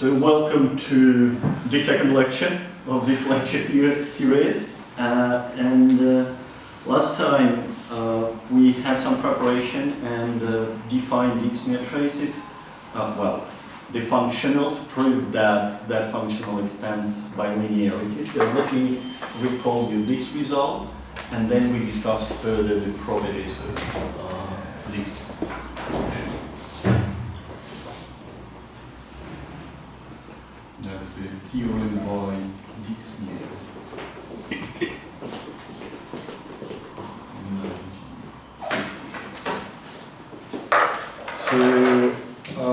So welcome to the second lecture of this lecture series. Last time we had some preparation and defined Dixmier traces. The functionals proved that that functional extends by linearity. So let me recall you this result, and then we discuss further the properties of this function. That's a theorem by Dixmier. So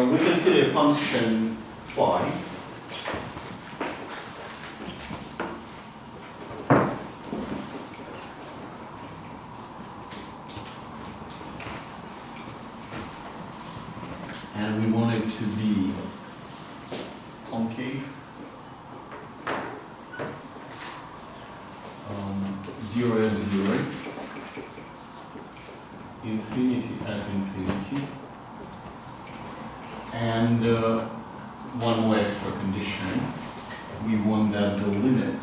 we consider a function phi. And we want it to be concave, 0, 0, infinity at infinity. And one more extra condition, we want that the limit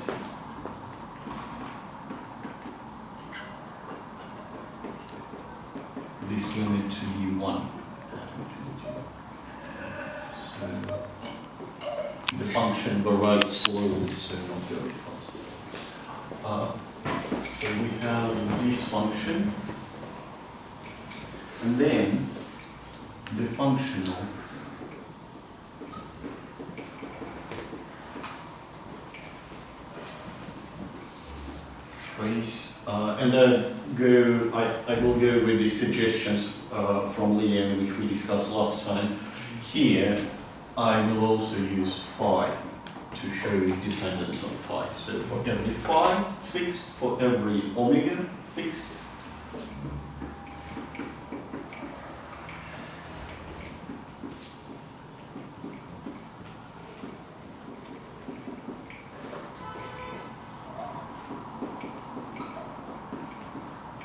this limit to be 1 at infinity. So the function varies slowly, so not very fast. So we have this function, and then the functional trace, and I will go with the suggestions from Liang, which we discussed last time. Here, I will also use phi to show dependence on phi. So for every phi fixed, for every omega fixed,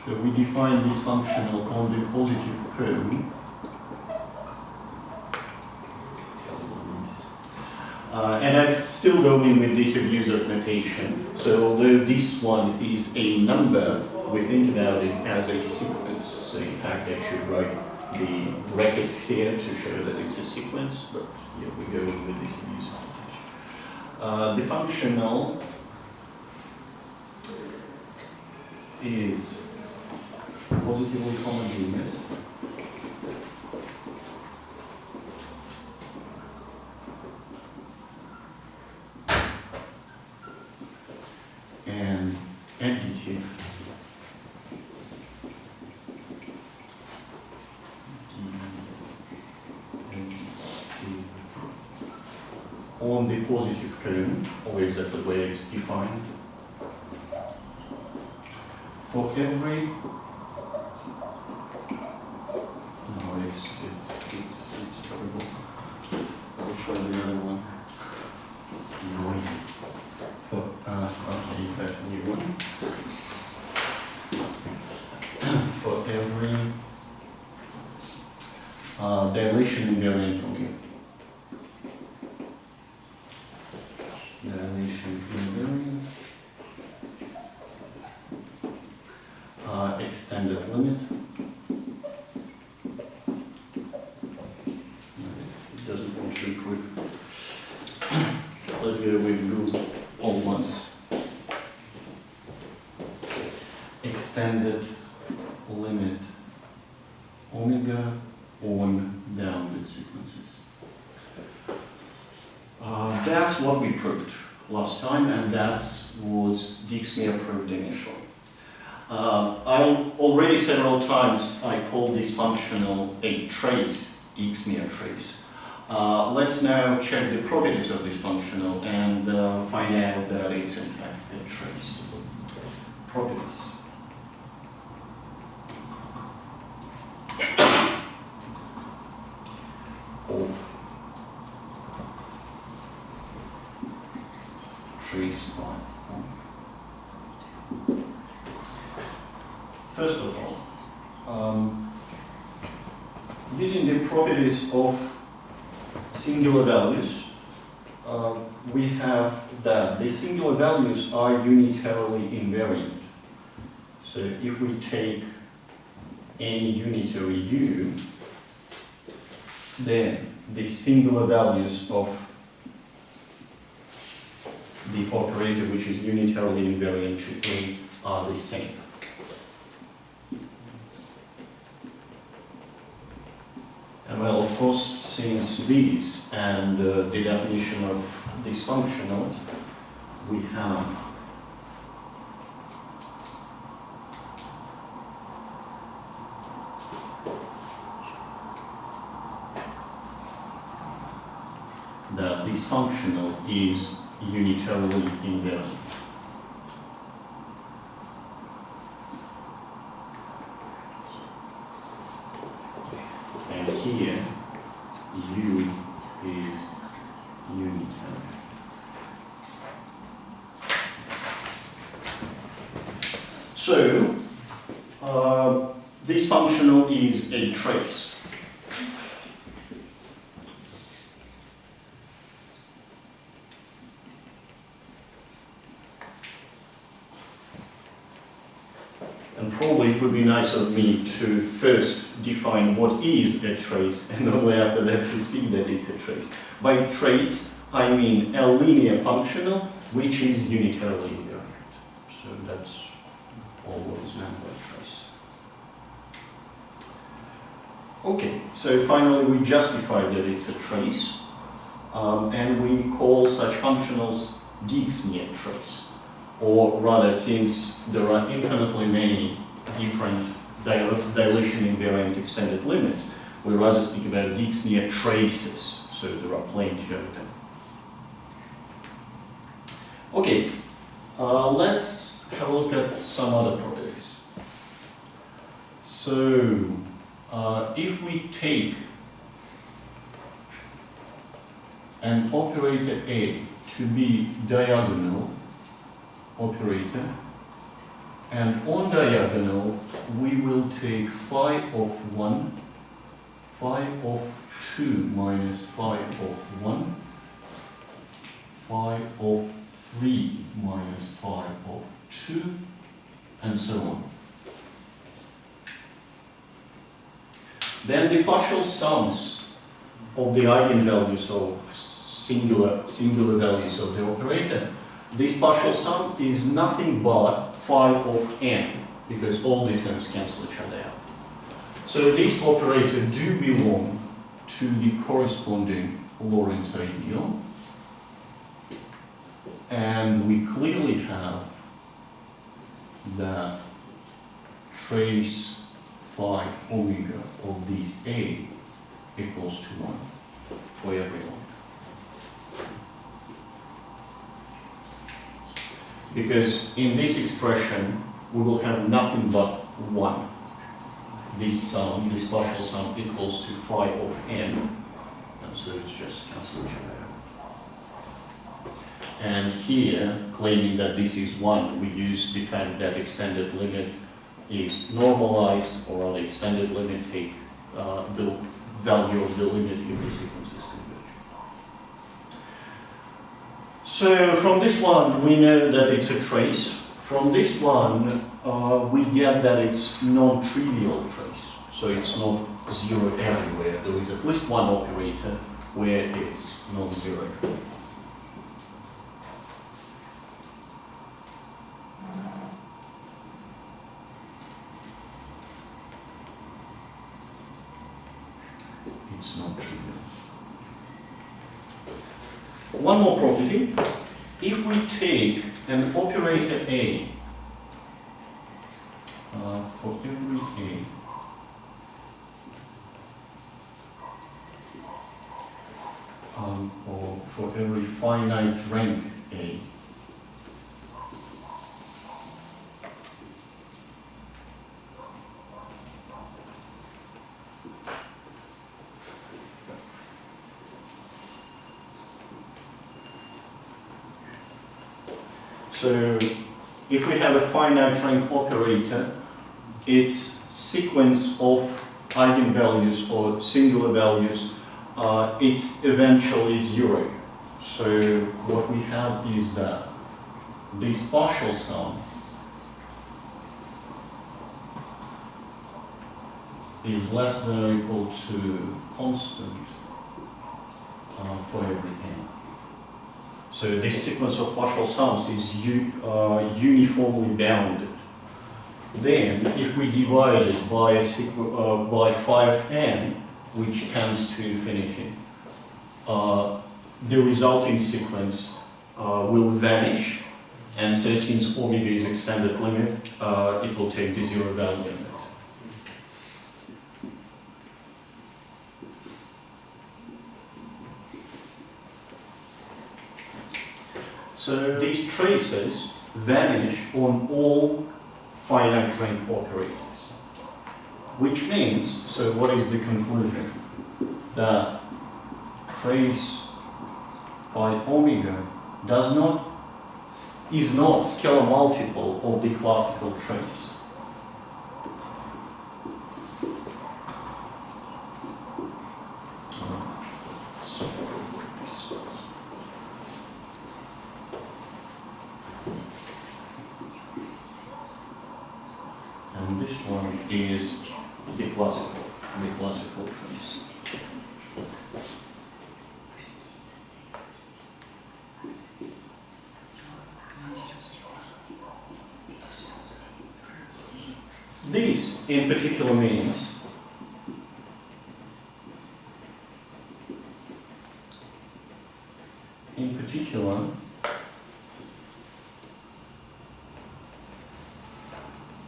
so we define this functional on the positive cone. And I'm still going with this abuse of notation. So although this one is a number, we think about it as a sequence. So in fact, I should write the brackets here to show that it's a sequence, but yeah, we go with this abuse of notation. The functional is positively homogeneous. And additive. On the positive cone, or exactly where it's defined. For every it's terrible. I'll show the other one. Noisy. Okay, that's a new one. For every dilation invariant omega. Dilation invariant. Extended limit. It doesn't want to improve. Let's go with good all once. Extended limit omega on bounded sequences. That's what we proved last time, and that was Dixmier proved initially. I already several times I called this functional a trace, Dixmier trace. Let's now check the properties of this functional and find out that it's in fact a trace. Properties. Of trace phi. First of all, using the properties of singular values, we have that the singular values are unitarily invariant. So if we take any unitary u, then the singular values of the operator which is unitarily invariant to A are the same. And well, of course, since these and the definition of this functional, we have that this functional is unitarily invariant. And here, u is unitary. So, this functional is a trace. And probably it would be nice of me to first define what is a trace, and only after that to speak that it's a trace. By trace, I mean a linear functional which is unitarily invariant. So that's all what is meant by trace. Okay, so finally we justify that it's a trace, and we call such functionals Dixmier trace. Or rather, since there are infinitely many different dilation invariant extended limits, we rather speak about Dixmier traces, so there are plenty of them. Okay, let's have a look at some other properties. So, if we take an operator A to be diagonal operator, and on diagonal we will take phi of 1, phi of 2 minus phi of 1, phi of 3 minus phi of 2, and so on. Then the partial sums of the eigenvalues of singular values of the operator, this partial sum is nothing but phi of n, because all the terms cancel each other out. So these operators do belong to the corresponding Lorentz ideal, and we clearly have that trace phi omega of this A equals to 1 for everyone. Because in this expression, we will have nothing but 1. This sum, this partial sum, equals to phi of n. And so it's just cancel each other out. And here, claiming that this is 1, we use the fact that extended limit is normalized, or rather extended limit take the value of the limit if the sequence is convergent. So from this one, we know that it's a trace. From this one, we get that it's non-trivial trace. So it's not zero everywhere. There is at least one operator where it's non-zero. It's not trivial. One more property. If we take an operator A for every A, or for every finite rank A, so if we have a finite rank operator, its sequence of eigenvalues or singular values, it's eventually 0. So what we have is that this partial sum is less than or equal to constant for every n. So this sequence of partial sums is uniformly bounded. Then, if we divide it by by 5n, which tends to infinity, the resulting sequence will vanish, and so since omega is extended limit, it will take the zero value limit. So these traces vanish on all finite rank operators, which means, so what is the conclusion? That trace phi omega is not scalar multiple of the classical trace. And this one is the classical trace. This, in particular, means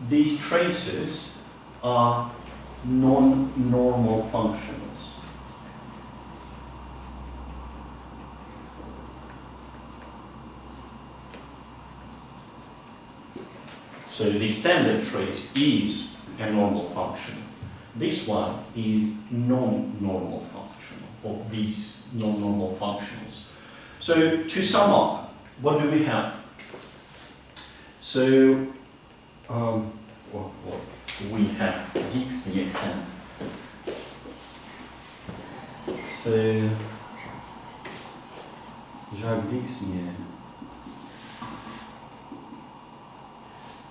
these traces are non-normal functions. So the standard trace is a normal function. This one is non-normal function of these non-normal functions. So to sum up, what do we have? So we have Dixmier and so Jacques Dixmier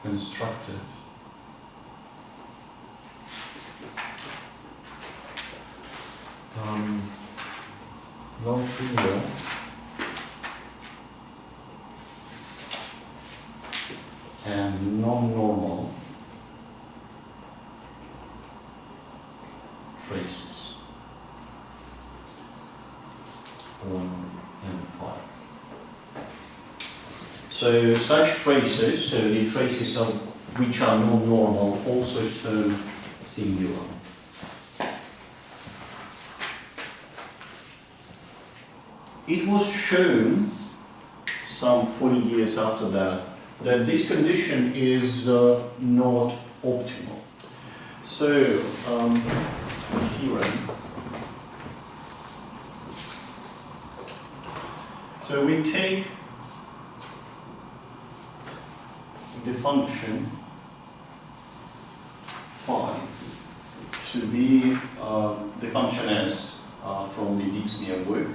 constructed non-trivial and non-normal traces on M5. So such traces, so the traces of which are non-normal, also termed singular. It was shown some 40 years after that this condition is not optimal. So, theorem. So we take the function phi to be the function s from the Dixmier work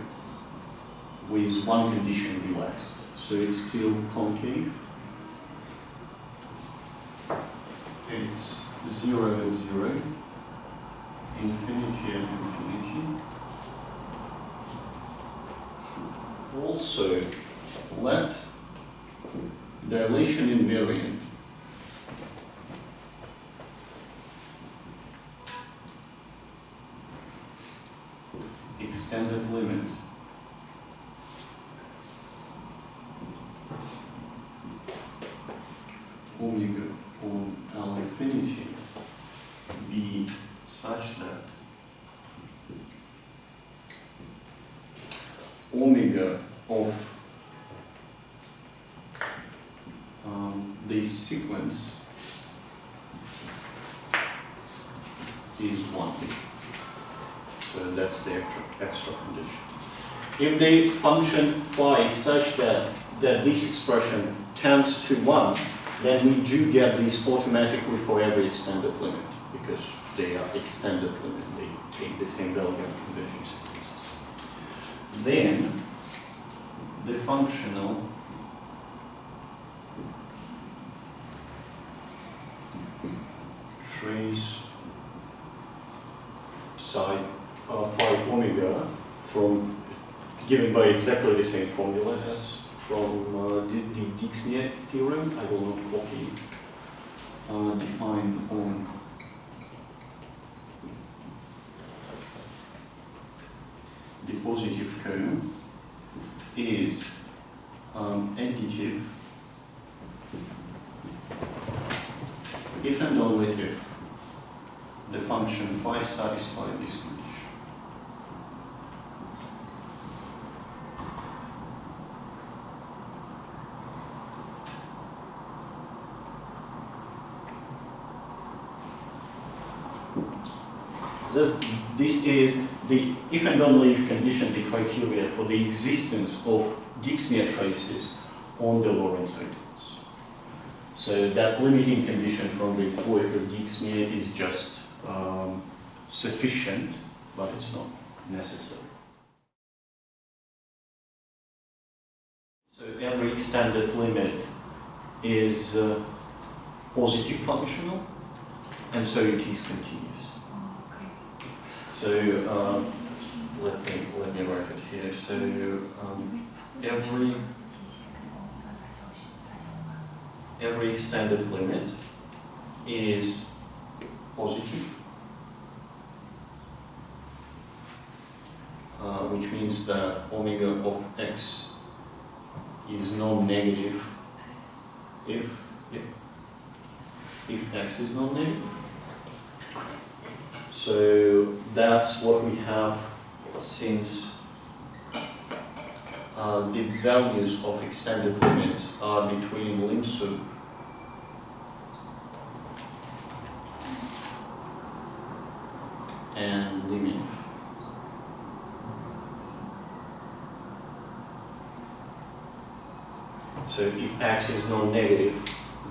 with one condition relaxed. So it's still concave. It's 0, 0, infinity at infinity. Also, let dilation invariant extended limit omega on L infinity be such that omega of this sequence is 1. So that's the extra condition. If the function phi is such that this expression tends to 1, then we do get this automatically for every extended limit, because they are extended limit, they take the same value of converging sequences. Then the functional trace psi phi omega from given by exactly the same formula as from the Dixmier theorem. I will not copy defined on the positive cone is additive if and only if the function phi satisfies this condition. This is the if and only if condition, the criteria for the existence of Dixmier traces on the Lorentz ideals. So that limiting condition from the Dixmier is just sufficient, but it's not necessary. So every extended limit is positive functional, and so it is continuous. So let me write it here. So every extended limit is positive, which means that omega of x is non-negative if x is non-negative. So that's what we have since the values of extended limits are between lim sub and lim if. So if x is non-negative,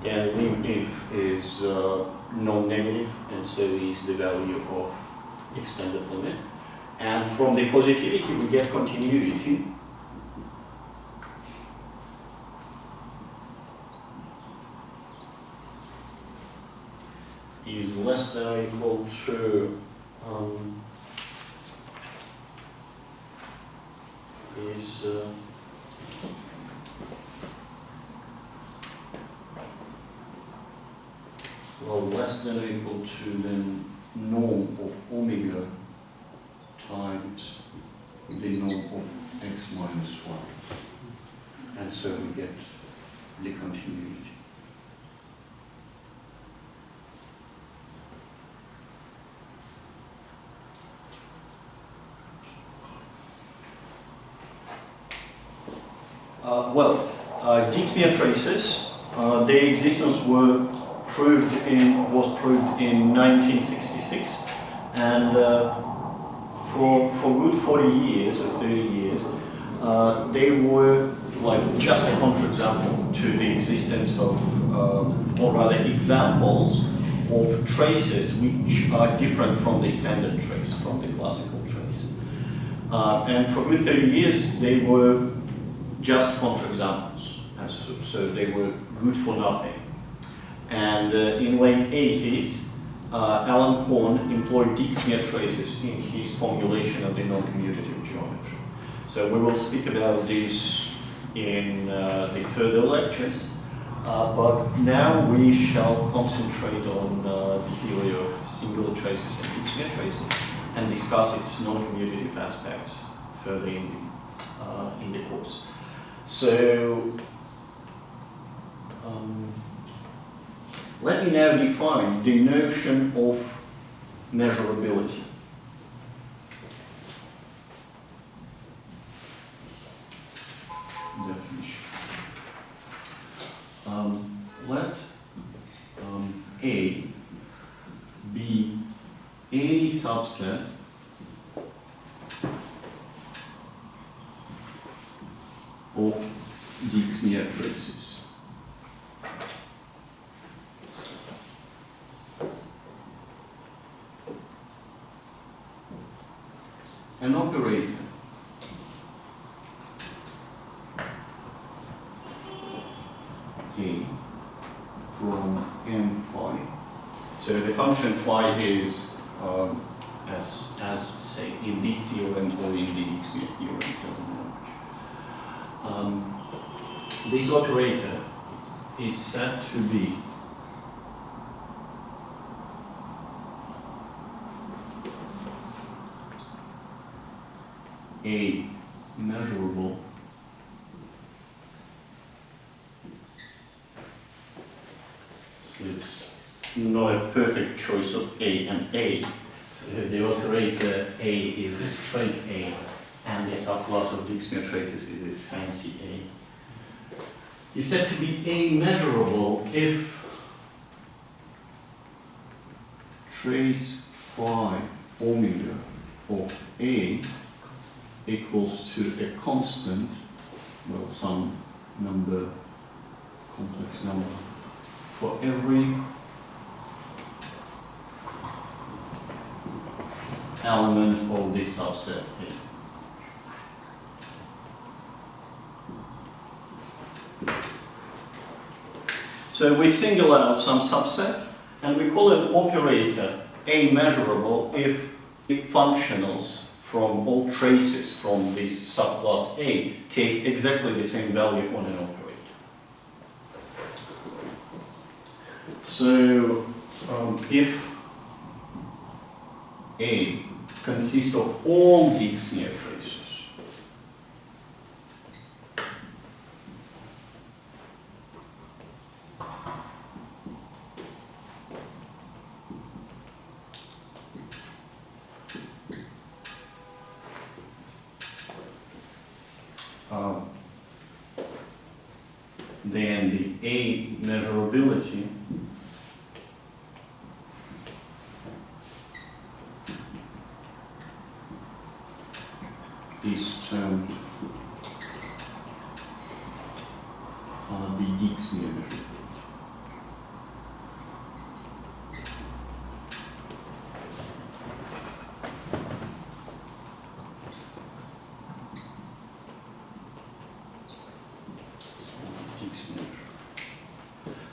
then lim if is non-negative, and so is the value of extended limit. And from the positivity we get continuity. Is less than or equal to well, less than or equal to the norm of omega times the norm of x minus 1. And so we get the continuity. Dixmier traces, their existence was proved in 1966, and for good 40 years or 30 years, they were like just a counterexample to the existence of, or rather examples of traces which are different from the standard trace, from the classical trace. And for good 30 years, they were just counterexamples, and so they were good for nothing. And in late 80s, Alan Korn employed Dixmier traces in his formulation of the noncommutative geometry. So we will speak about this in the further lectures, but now we shall concentrate on the theory of singular traces and Dixmier traces and discuss its noncommutative aspects further in the course. So let me now define the notion of measurability. Definition. Let A be any subset of Dixmier traces. An operator m phi. So the function phi is as say in the theorem or in the Dixmier theorem, doesn't matter which. This operator is said to be a measurable so it's not a perfect choice of A and A. So the operator A is a straight A, and the subclass of Dixmier traces is a fancy A. Is said to be A measurable if trace phi omega of A equals to a constant, well, some number, complex number, for every element of this subset A. So we single out some subset and we call it operator A measurable if functionals from all traces from this subclass A take exactly the same value on an operator. So if A consists of all Dixmier traces, then the A measurability is termed the Dixmier measurability.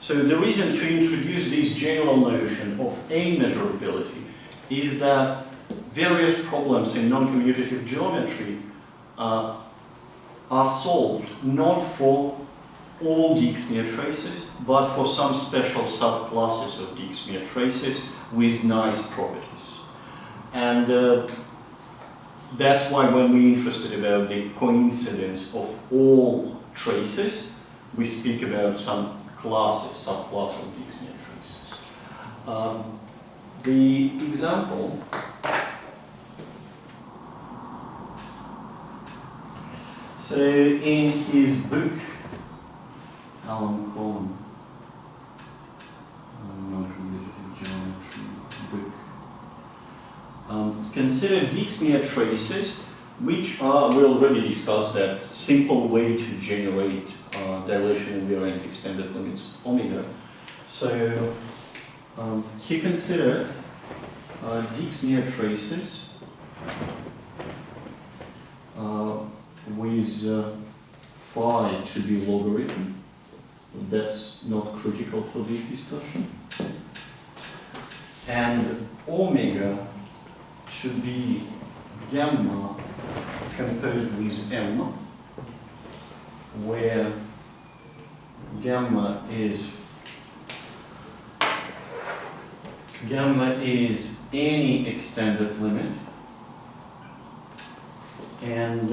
So the reason to introduce this general notion of A measurability is that various problems in noncommutative geometry are solved not for all Dixmier traces, but for some special subclasses of Dixmier traces with nice properties. And that's why when we're interested about the coincidence of all traces, we speak about some classes, subclass of Dixmier traces. The example so in his book, Alan Cohen, noncommutative geometry book, consider Dixmier traces, which are, we already discussed that simple way to generate dilation invariant extended limits omega. So he considered Dixmier traces with phi to be logarithm. That's not critical for this discussion. And omega to be gamma composed with m, where gamma is any extended limit, and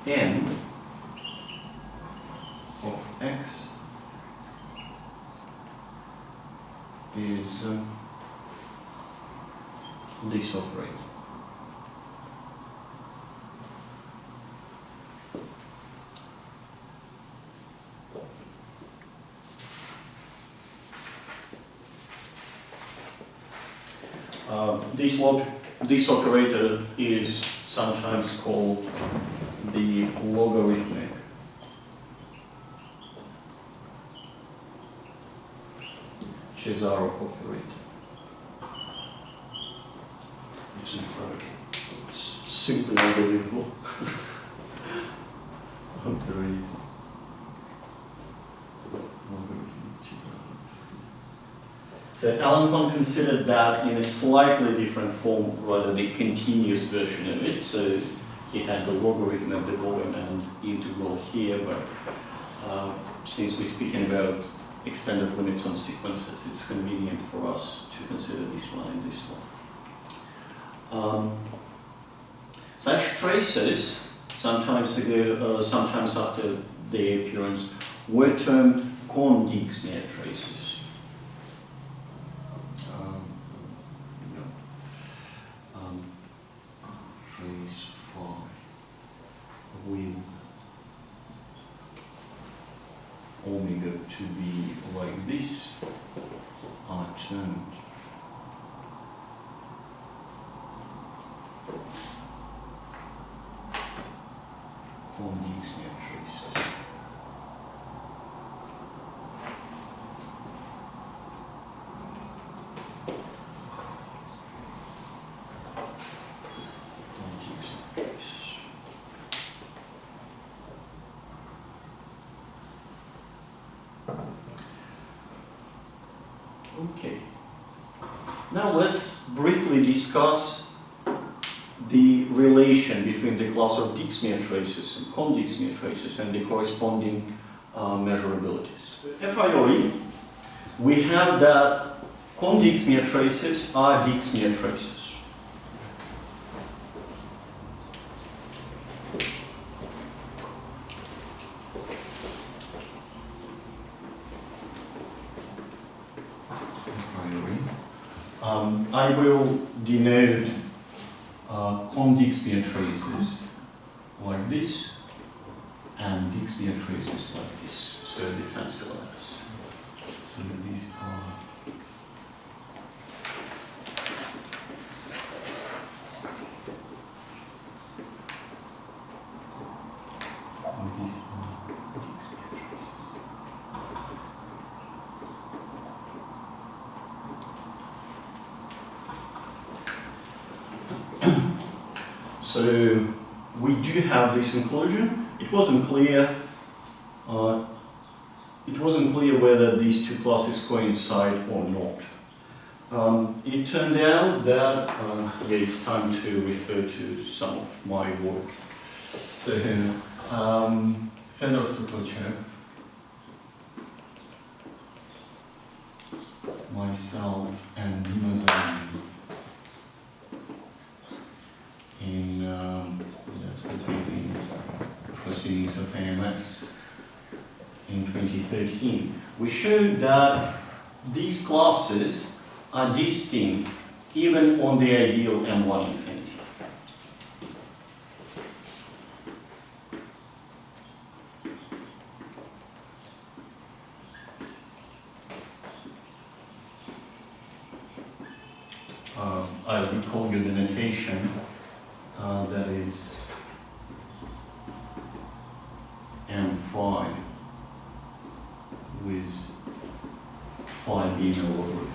n of x is this operator. This operator is sometimes called the logarithmic Cesarov operator. It's incredible. It's simply unbelievable. So Alan considered that in a slightly different form, rather the continuous version of it. So he had the logarithm at the bottom and integral here, but since we're speaking about extended limits on sequences, it's convenient for us to consider this one and this one. Such traces, sometimes after their appearance, were termed Dixmier traces. Trace 5 with omega to be like this are termed Dixmier traces. Okay. Now let's briefly discuss the relation between the class of Dixmier traces and Dixmier traces and the corresponding measurabilities. A priori, we have that Dixmier traces are Dixmier traces. I will denote Dixmier traces like this and Dixmier traces like this. So the fancy letters. So these are Dixmier traces. So we do have this conclusion. It wasn't clear. Whether these two classes coincide or not. It turned out that it's time to refer to some of my work. So Fedor Sokochev, myself, and Dimazan in that's the beginning proceedings of AMS in 2013. We showed that these classes are distinct even on the ideal M1 infinity. I will call you the notation that is M5 with phi being a logarithm.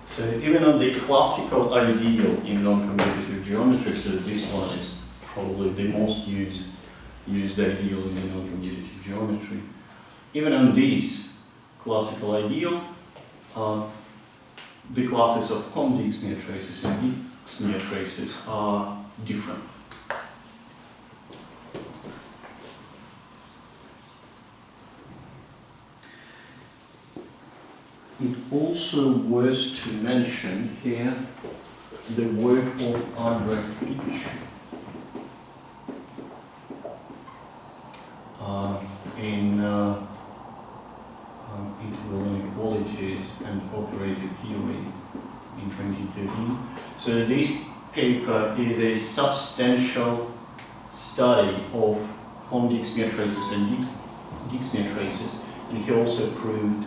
So even on the classical ideal in non-commutative geometry, so this one is probably the most used ideal in the non-commutative geometry. Even on this classical ideal, the classes of Dixmier traces and Dixmier traces are different. It also worth to mention here the work of Andre Pietsch in integral inequalities and operator theory in 2013. So this paper is a substantial study of Dixmier traces and Dixmier traces, and he also proved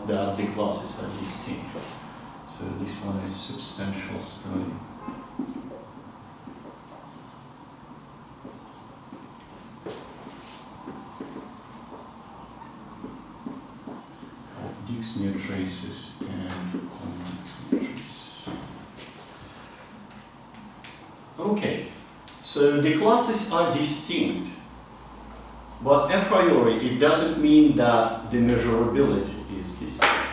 that the classes are distinct. So this one is substantial study. Dixmier traces and Dixmier traces. Okay, so the classes are distinct But a priori, it doesn't mean that the measurability is the same.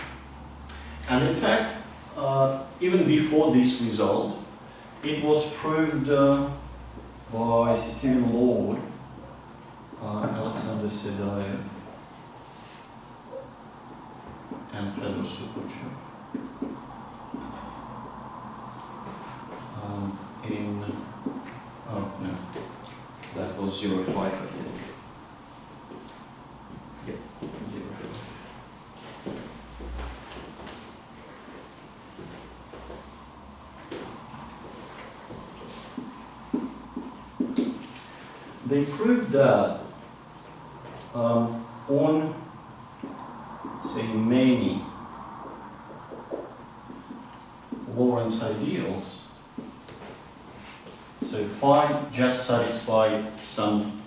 And in fact, even before this result, it was proved by Stephen Lord, Alexander Sedaev, and Fedor Sukuchev in, oh no, that was 05, I think. Yep, 05. They proved that on, say, many Lorentz ideals, so phi just satisfy some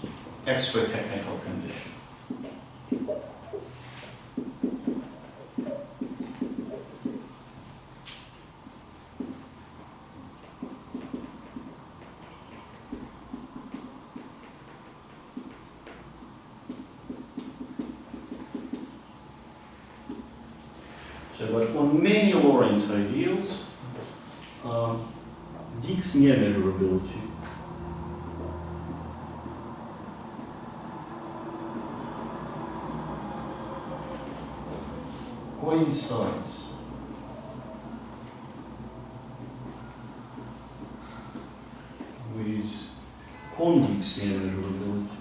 extra technical condition. So, but on many Lorentz ideals, Dixmier measurability coincides with con-Dixmier measurability.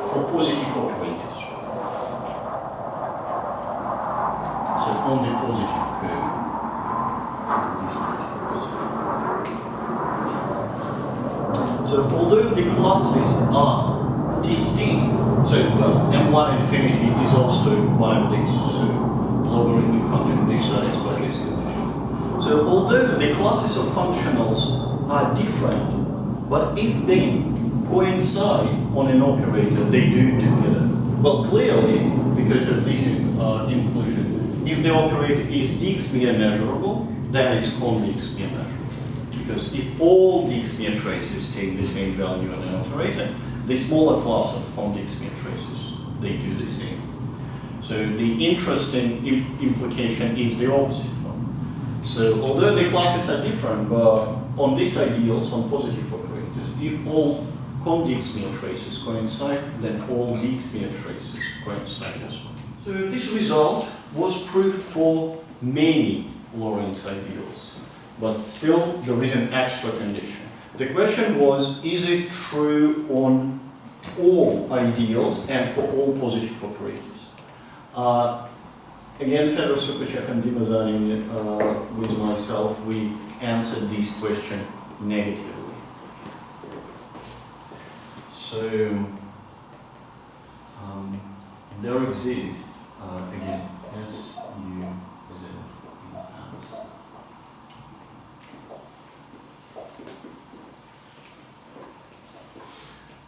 For positive operators. So on the positive curve, so although the classes are distinct, so well, M1 infinity is also one of these, so logarithmic function do satisfy this condition. So although the classes of functionals are different, but if they coincide on an operator, they do together. Well, clearly, because of this inclusion, if the operator is Dixmier measurable, then it's con-Dixmier measurable. Because if all Dixmier traces take the same value on an operator, the smaller class of con-Dixmier traces, they do the same. So the interesting implication is the opposite one. So although the classes are different, but on these ideals, on positive operators, if all con-Dixmier traces coincide, then all Dixmier traces coincide as well. So this result was proved for many Lorentz ideals, but still there is an extra condition. The question was, is it true on all ideals and for all positive operators? Again, Fedor Sukuchev and Dimazani with myself, we answered this question negatively. So there exists, again, S-U-Z,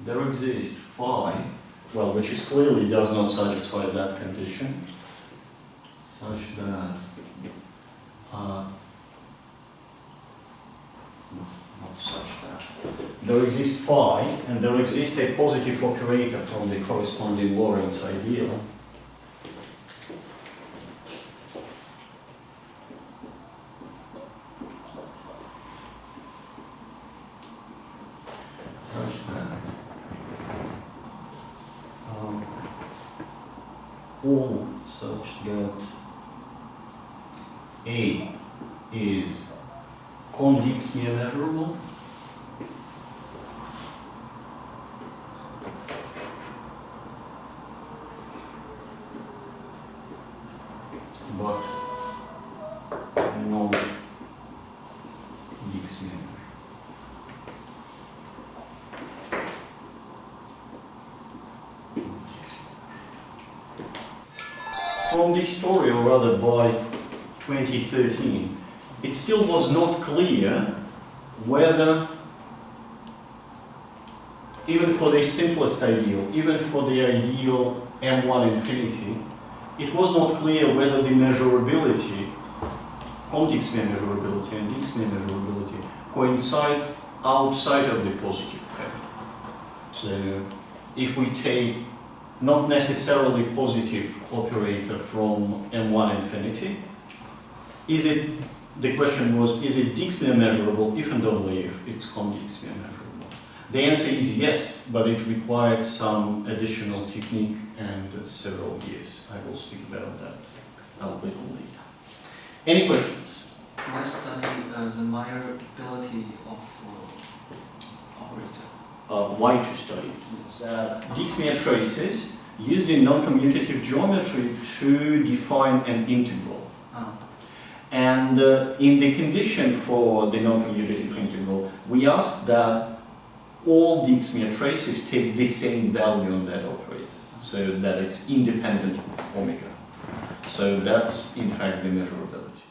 there exists phi, well, which is clearly does not satisfy that condition, such that not such that there exists phi, and there exists a positive operator from the corresponding Lorentz ideal. Such that all such that A is con-Dixmier measurable, but non-Dixmier. From this story, or rather by 2013, it still was not clear whether, even for the simplest ideal, even for the ideal M1 infinity, it was not clear whether the measurability con-Dixmier measurability and Dixmier measurability coincide outside of the positive pair. So if we take not necessarily positive operator from M1 infinity, the question was, is it Dixmier measurable if and only if it's con-Dixmier measurable? The answer is yes, but it required some additional technique and several years. I will speak about that a little later. Any questions? Can I study the measurability of operator? Why to study? Yes. Dixmier traces used in noncommutative geometry to define an integral. And in the condition for the noncommutative integral, we asked that all Dixmier traces take the same value on that operator, so that it's independent of omega. So that's, in fact, the measurability.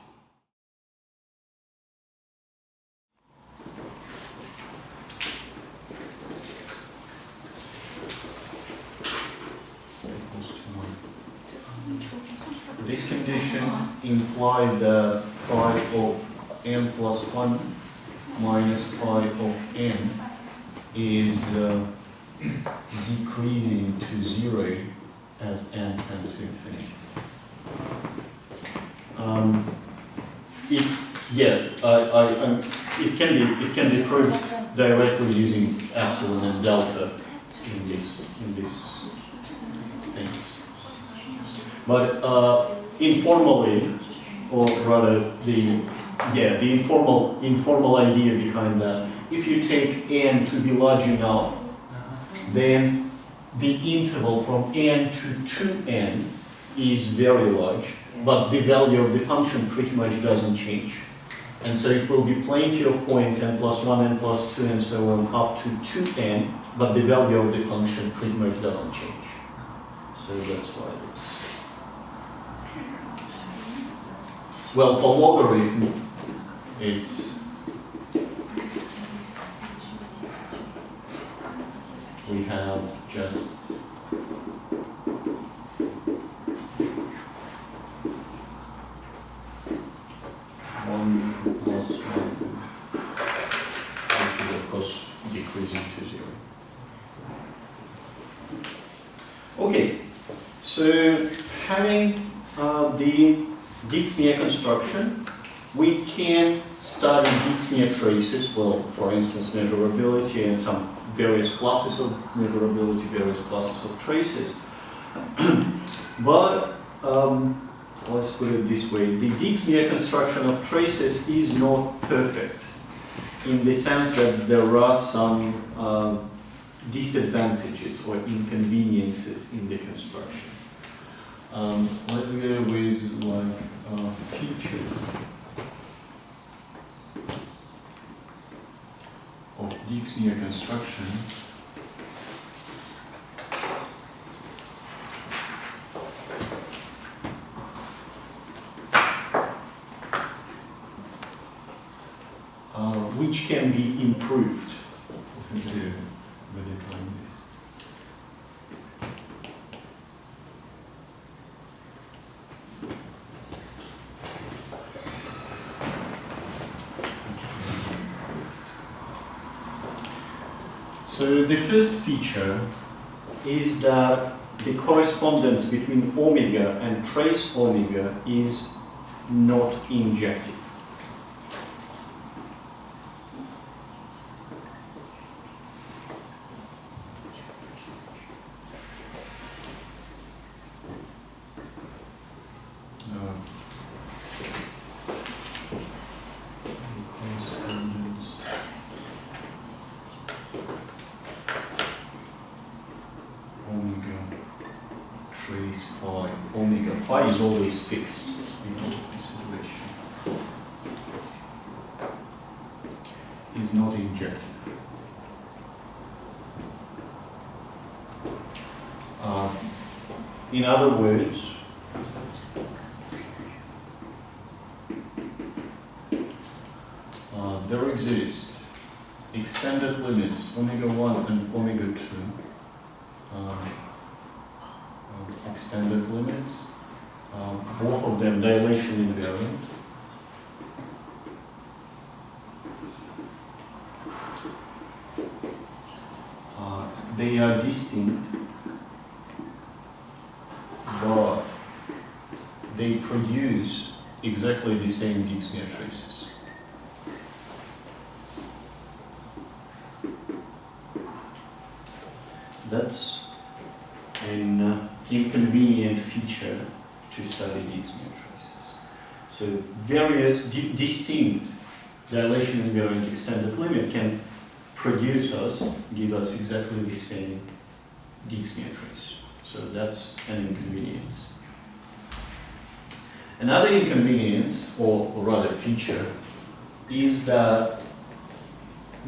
This condition implied that phi of n plus 1 minus phi of n is decreasing to 0 as n tends to infinity. It can be proved directly using epsilon and delta in this things. But informally, or rather the informal idea behind that, if you take n to be large enough, then the interval from n to 2n is very large, but the value of the function pretty much doesn't change. And so it will be plenty of points, n plus 1, n plus 2, and so on, up to 2n, but the value of the function pretty much doesn't change. So that's why it's... Well, for logarithm, it's... we have just... one plus 1, which is of course decreasing to 0. Okay, so having the Dixmier construction, we can study Dixmier traces, well, for instance, measurability and some various classes of measurability, various classes of traces. But let's put it this way, the Dixmier construction of traces is not perfect in the sense that there are some disadvantages or inconveniences in the construction. Let's go with like Pietsch's of Dixmier construction. Which can be improved. So the first feature is that the correspondence between omega and trace omega is not injective. Phi is always fixed in all consideration. Is not injected. In other words, there exist extended limits, omega 1 and omega 2, extended limits, both of them dilation invariant, They are distinct, but they produce exactly the same Dixmier traces. That's an inconvenient feature to study Dixmier traces. So various distinct dilation invariant extended limit can give us exactly the same Dixmier trace. So that's an inconvenience. Another inconvenience, or rather feature, is that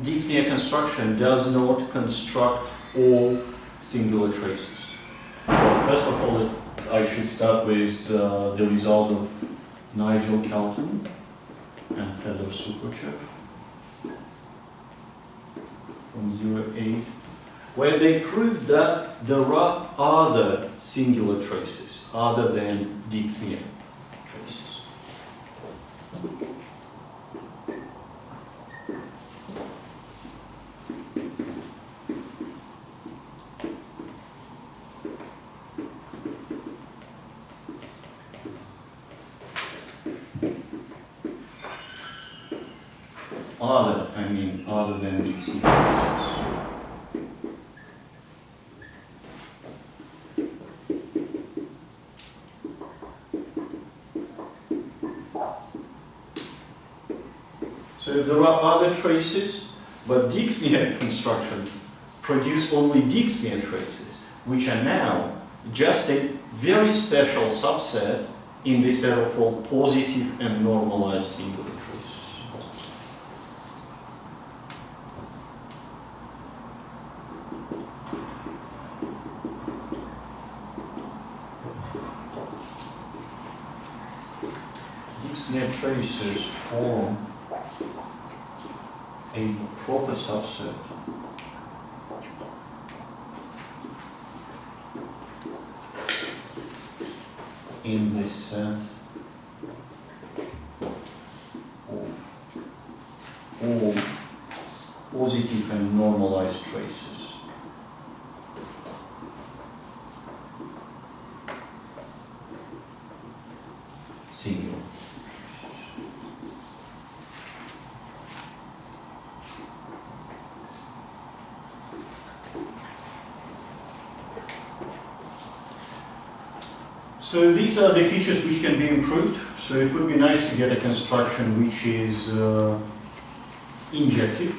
Dixmier construction does not construct all singular traces. Well, first of all, I should start with the result of Nigel Calton and Heather Superchip from 08, where they proved that there are other singular traces other than Dixmier traces. Other than Dixmier traces. So there are other traces, but Dixmier construction produce only Dixmier traces, which are now just a very special subset in this set of all positive and normalized singular traces. Dixmier traces form a proper subset in this set of all positive and normalized traces. Singular. So these are the features which can be improved. So it would be nice to get a construction which is injective.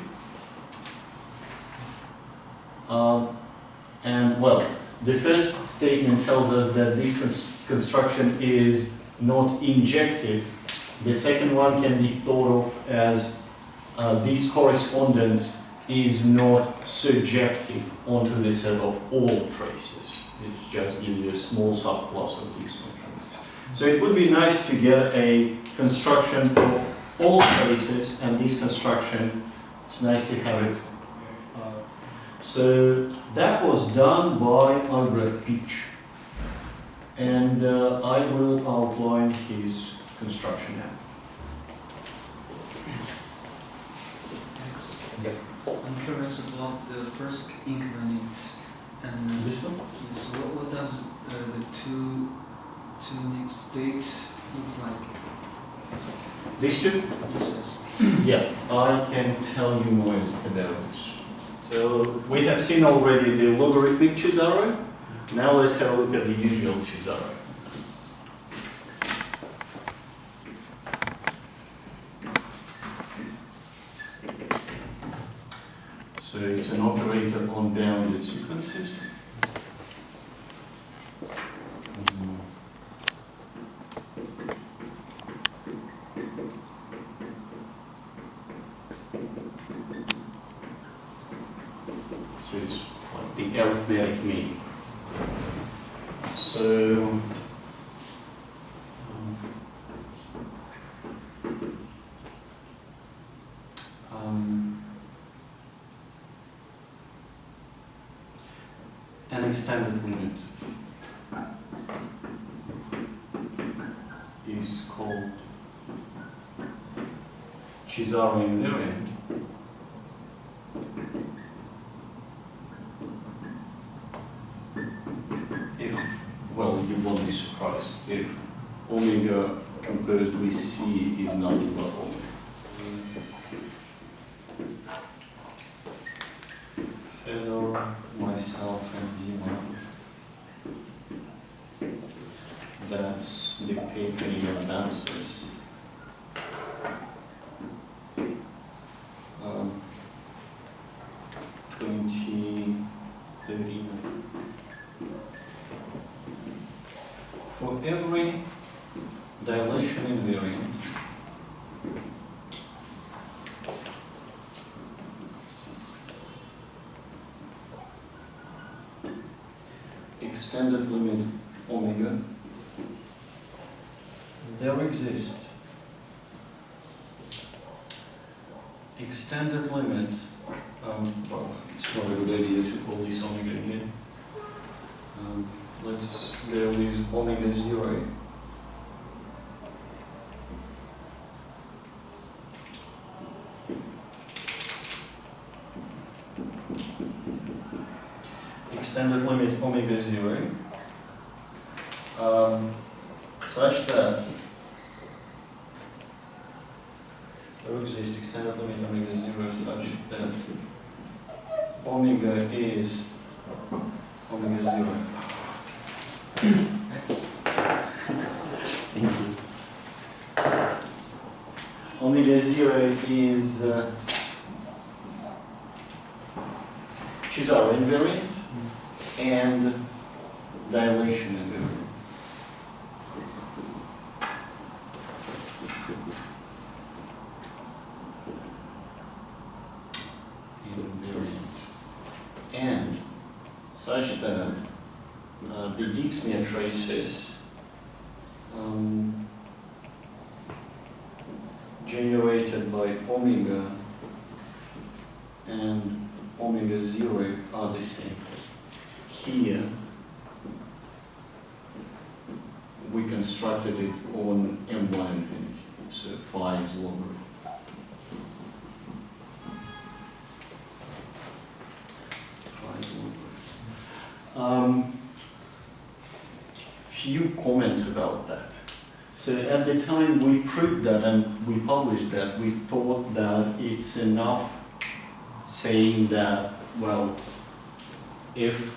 And well, the first statement tells us that this construction is not injective. The second one can be thought of as this correspondence is not surjective onto the set of all traces. It's just give you a small subclass of these functions. So it would be nice to get a construction of all traces, and this construction, it's nice to have it. So that was done by Pietsch, and I will outline his construction now. Thanks. I'm curious about the first inconvenient. And This one? yes, what does the two mixed state looks like? These two? Yes. Yeah, I can tell you more about this. So we have seen already the logarithmic Cesaro. Now let's have a look at the usual Cesaro. So it's an operator on bounded sequences. So it's like the arithmetic mean. So an extended limit is called Cesaro invariant omega composed with C is nothing but omega. Fedor, myself, and D1. That's the paper in advances. 2013. For every dilation invariant, extended limit omega, there exists extended limit, well, it's not a good idea to call this omega again. Let's go with omega 0. Extended limit omega 0 such that there exists extended limit omega 0 such that omega is omega 0. That's Thank you. Omega 0 is Cesare invariant and dilation invariant. And such that the Dixmier traces generated by omega and omega 0 are the same. Here we constructed it on M1 infinity, so phi is longer. Few comments about that. So at the time we proved that and we published that, we thought that it's enough saying that, well, if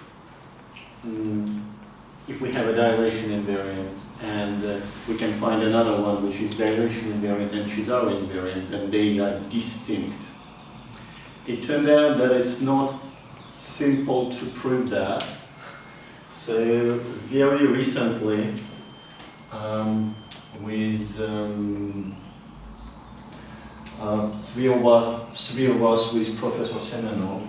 we have a dilation invariant and we can find another one which is dilation invariant and Cesare invariant, and they are distinct. It turned out that it's not simple to prove that. So very recently, with three of us with Professor Semenov,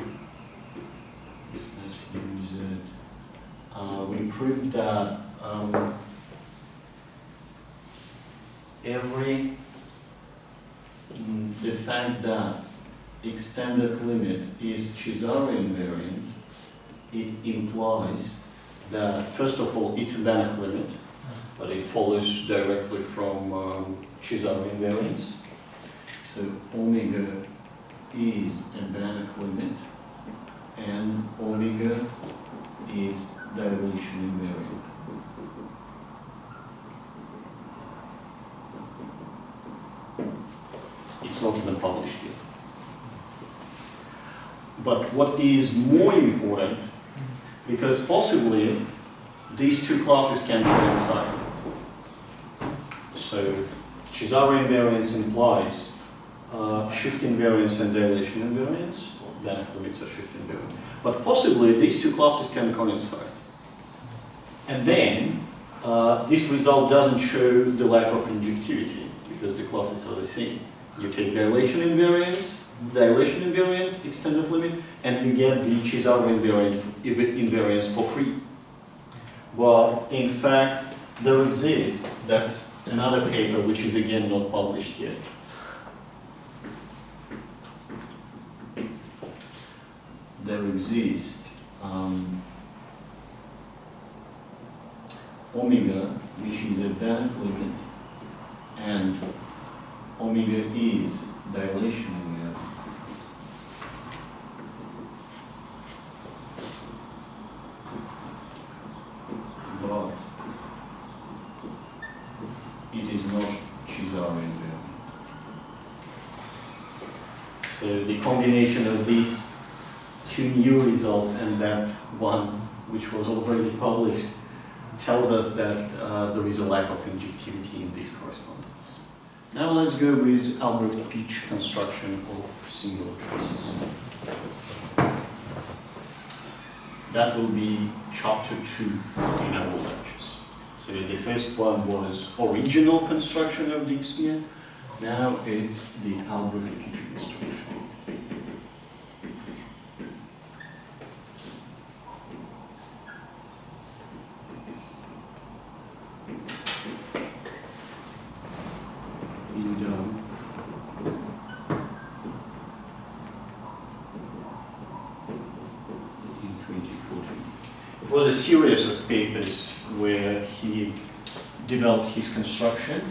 we proved that the fact that extended limit is Cesare invariant, it implies that, first of all, it's a Banach limit, but it follows directly from Cesare invariance. So omega is a Banach limit, and omega is dilation invariant. It's not even published yet. But what is more important, because possibly these two classes can coincide. So Cesare invariance implies shift invariance and dilation invariance, or Banach limits are shift invariant. But possibly these two classes can coincide. And then this result doesn't show the lack of injectivity, because the classes are the same. You take dilation invariant, extended limit, and you get the Cesare invariance for free. But in fact, there exists, that's another paper which is again not published yet. There exists omega, which is a Banach limit, and omega is dilation invariant. But the combination of these two new results and that one which was already published tells us that there is a lack of injectivity in this correspondence. Now let's go with Albrecht-Pietsch construction of singular traces. That will be chapter 2 in our lectures. So the first one was original construction of Dixmier. Now it's the Albrecht-Pietsch construction. It was a series of papers where he developed his construction.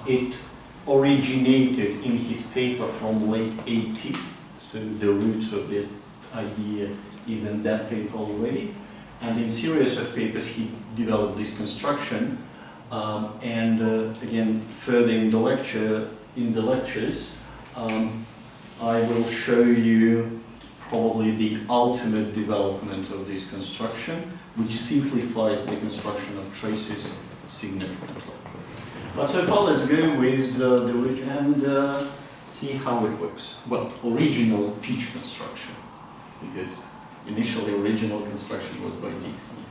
It originated in his paper from late 80s, so the roots of this idea is in that paper already. And in series of papers he developed this construction. Again, further in the lectures, I will show you probably the ultimate development of this construction, which simplifies the construction of traces significantly. But so far, let's go with the origin and see how it works. Well, original Pietsch construction, because initially original construction was by Dixmier.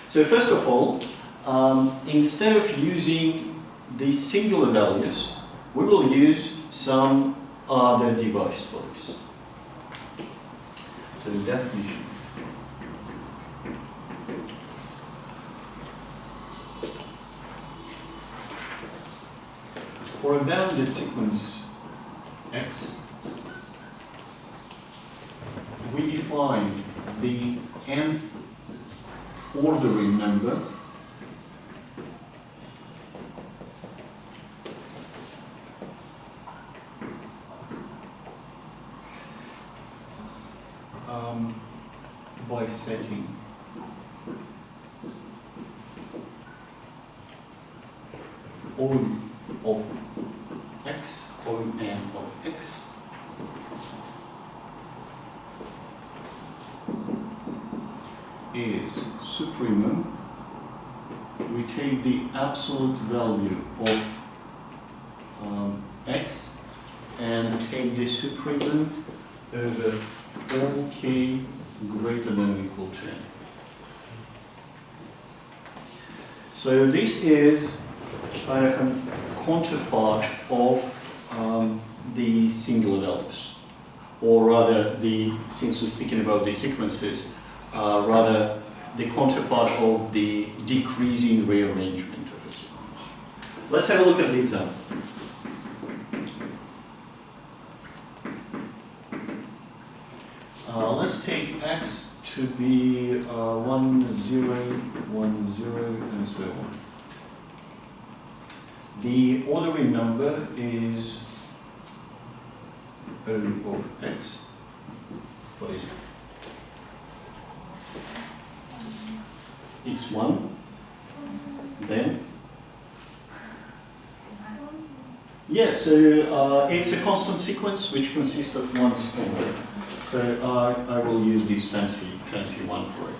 So first of all, instead of using the singular values, we will use some other device for this. So the definition. For a bounded sequence X, we define the nth ordering number by setting O of X, O n of X is supremum. We take the absolute value of X and take the supremum over all k greater than or equal to n. So this is kind of a counterpart of the singular values, or rather, since we're speaking about the sequences, rather the counterpart of the decreasing rearrangement of a sequence. Let's have a look at the example. Let's take X to be 1, 0, 1, 0, and so on. The ordering number is O of X. What is it? It's 1. Then? Yeah, so it's a constant sequence which consists of one number. So I will use this fancy one for it,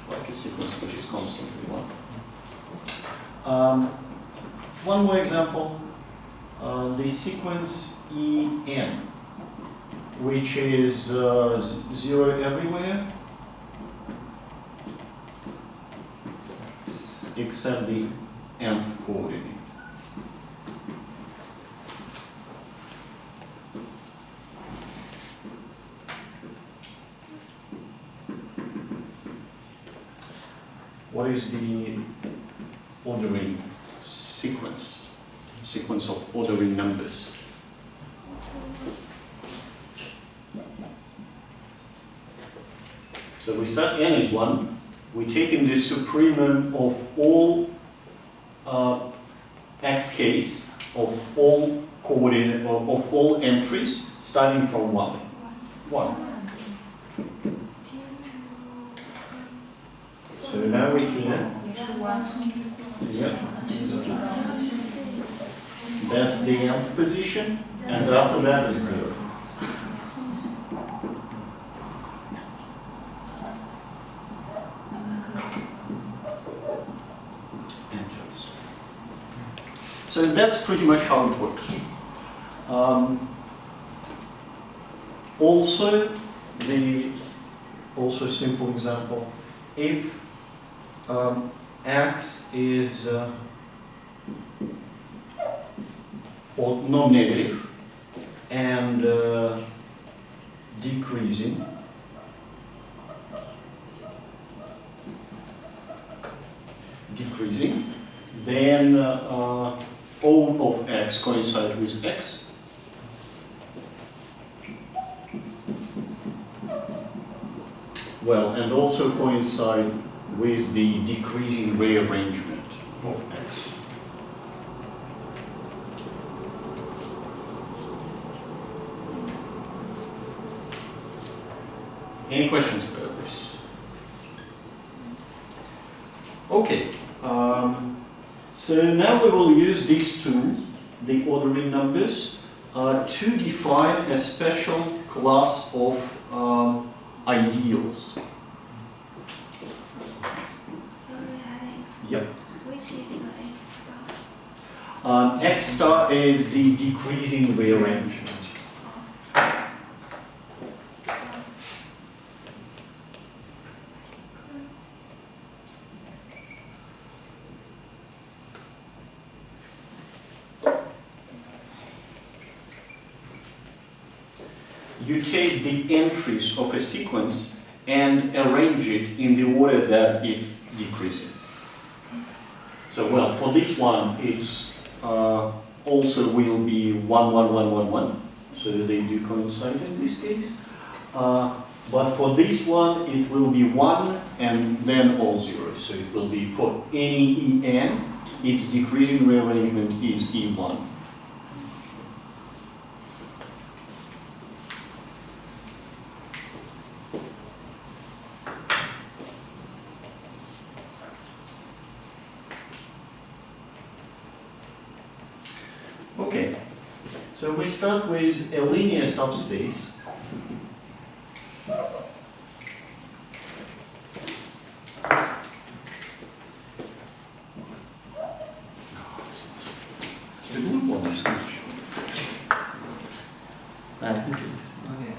like a sequence which is constantly 1. One more example, the sequence En, which is 0 everywhere, except the nth coordinate. What is the ordering sequence of ordering numbers? So we start n is 1. We take in the supremum of all xk's, of all coordinate, of all entries, starting from 1. 1. So now we're here. Yeah. That's the nth position, and after that is 0. So that's pretty much how it works. Also simple example, if x is or non-negative and decreasing, then all of x coincide with x. Well, and also coincide with the decreasing rearrangement of x. Any questions about this? Okay. So now we will use these two, the ordering numbers, to define a special class of ideals. Sorry, Alex. Yep. Which is the X star? X star is the decreasing rearrangement. You take the entries of a sequence and arrange it in the order that it's decreasing. So, well, for this one, it's also will be 1, 1, 1, 1, 1. So they do coincide in this case. But for this one, it will be 1 and then all zeros. So it will be for any En, its decreasing rearrangement is E1. Okay, so we start with a linear subspace. The blue one is not sure. I think it's. Okay.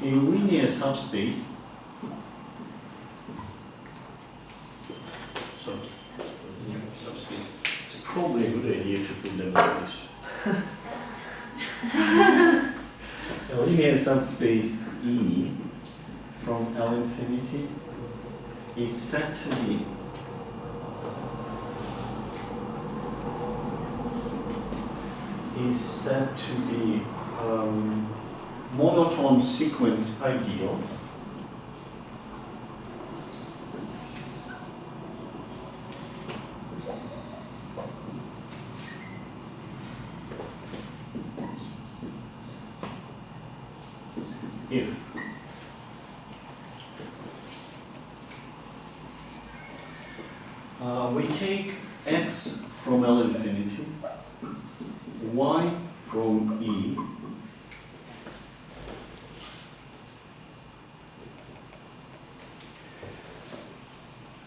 A linear subspace. It's probably a good idea to put them like this. A linear subspace E from L infinity is said to be monotone sequence ideal. If we take x from L infinity, y from E,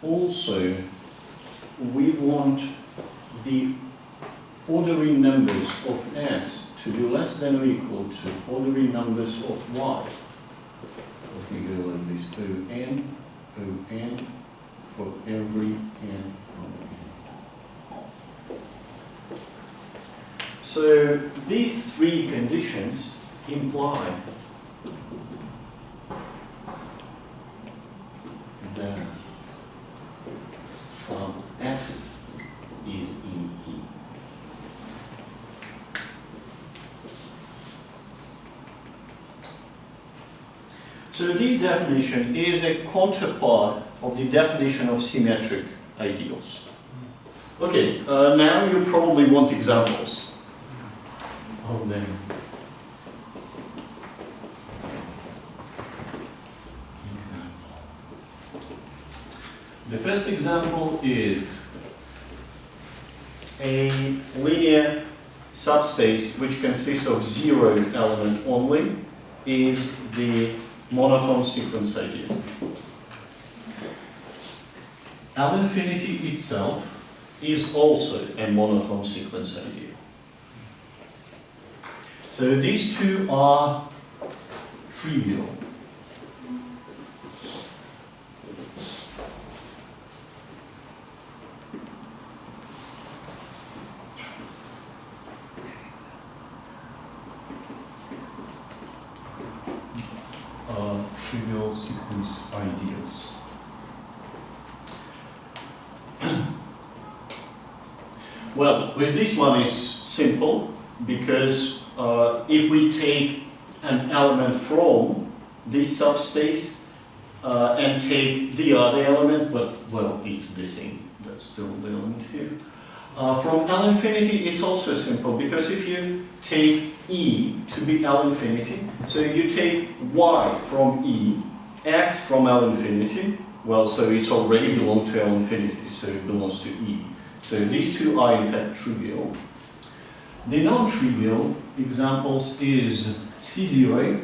also we want the ordering numbers of x to be less than or equal to ordering numbers of y. Let me go like this, O(n) for every n from n. So these three conditions imply that x is in E. So this definition is a counterpart of the definition of symmetric ideals. Okay, now you probably want examples of them. The first example is a linear subspace which consists of 0 element only, is the monotone sequence ideal. L infinity itself is also a monotone sequence ideal. So these two are trivial. Trivial sequence ideals. Well, with this one is simple because if we take an element from this subspace and take the other element, but well, it's the same. That's still the element here. From L infinity, it's also simple because if you take E to be L infinity, so you take Y from E, X from L infinity, well, so it's already belong to L infinity, so it belongs to E. So these two are in fact trivial. The non-trivial examples is C0,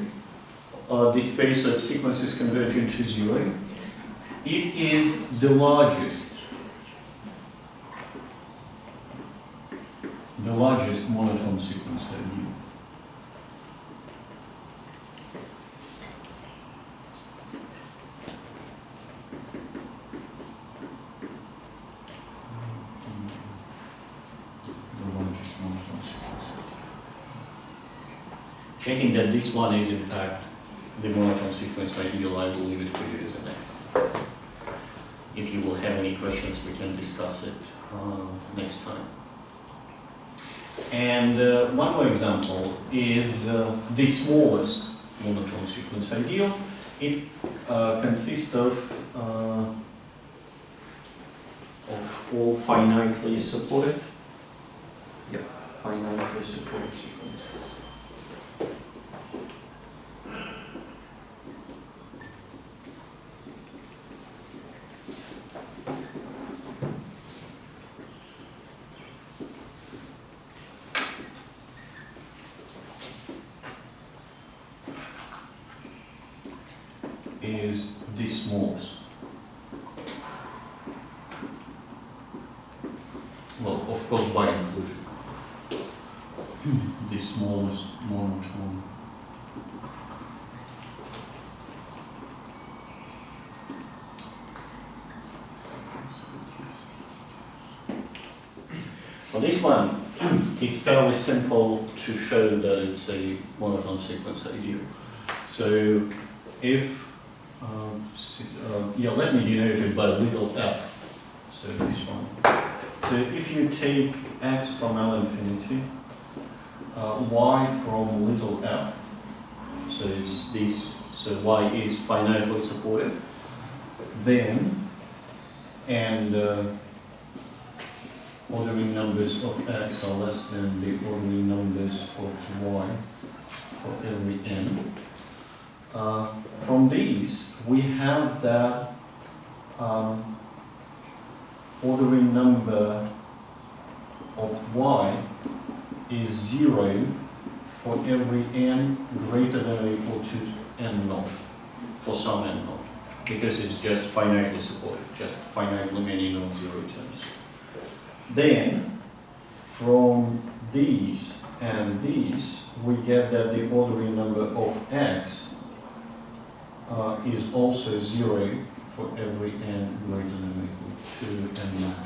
the space of sequences converging to 0. It is the largest monotone sequence ideal. Checking that this one is in fact the monotone sequence ideal, I will leave it for you as an exercise. If you will have any questions, we can discuss it next time. And one more example is the smallest monotone sequence ideal. It consists of all finitely supported, finitely supported sequences. Is the smallest. Well, of course, by inclusion. The smallest monotone. For this one, it's fairly simple to show that it's a monotone sequence ideal. So if let me denote it by little f. So this one. So if you take x from L infinity, y from little f, so it's this. So y is finitely supported. Then and ordinary numbers of x are less than the ordinary numbers of y for every n. From these, we have that ordinary number of y is 0 for every n greater than or equal to n naught, for some n naught, because it's just finitely supported, just finitely many non-zero terms. Then, from these and these, we get that the ordinary number of x is also 0 for every n greater than or equal to n naught.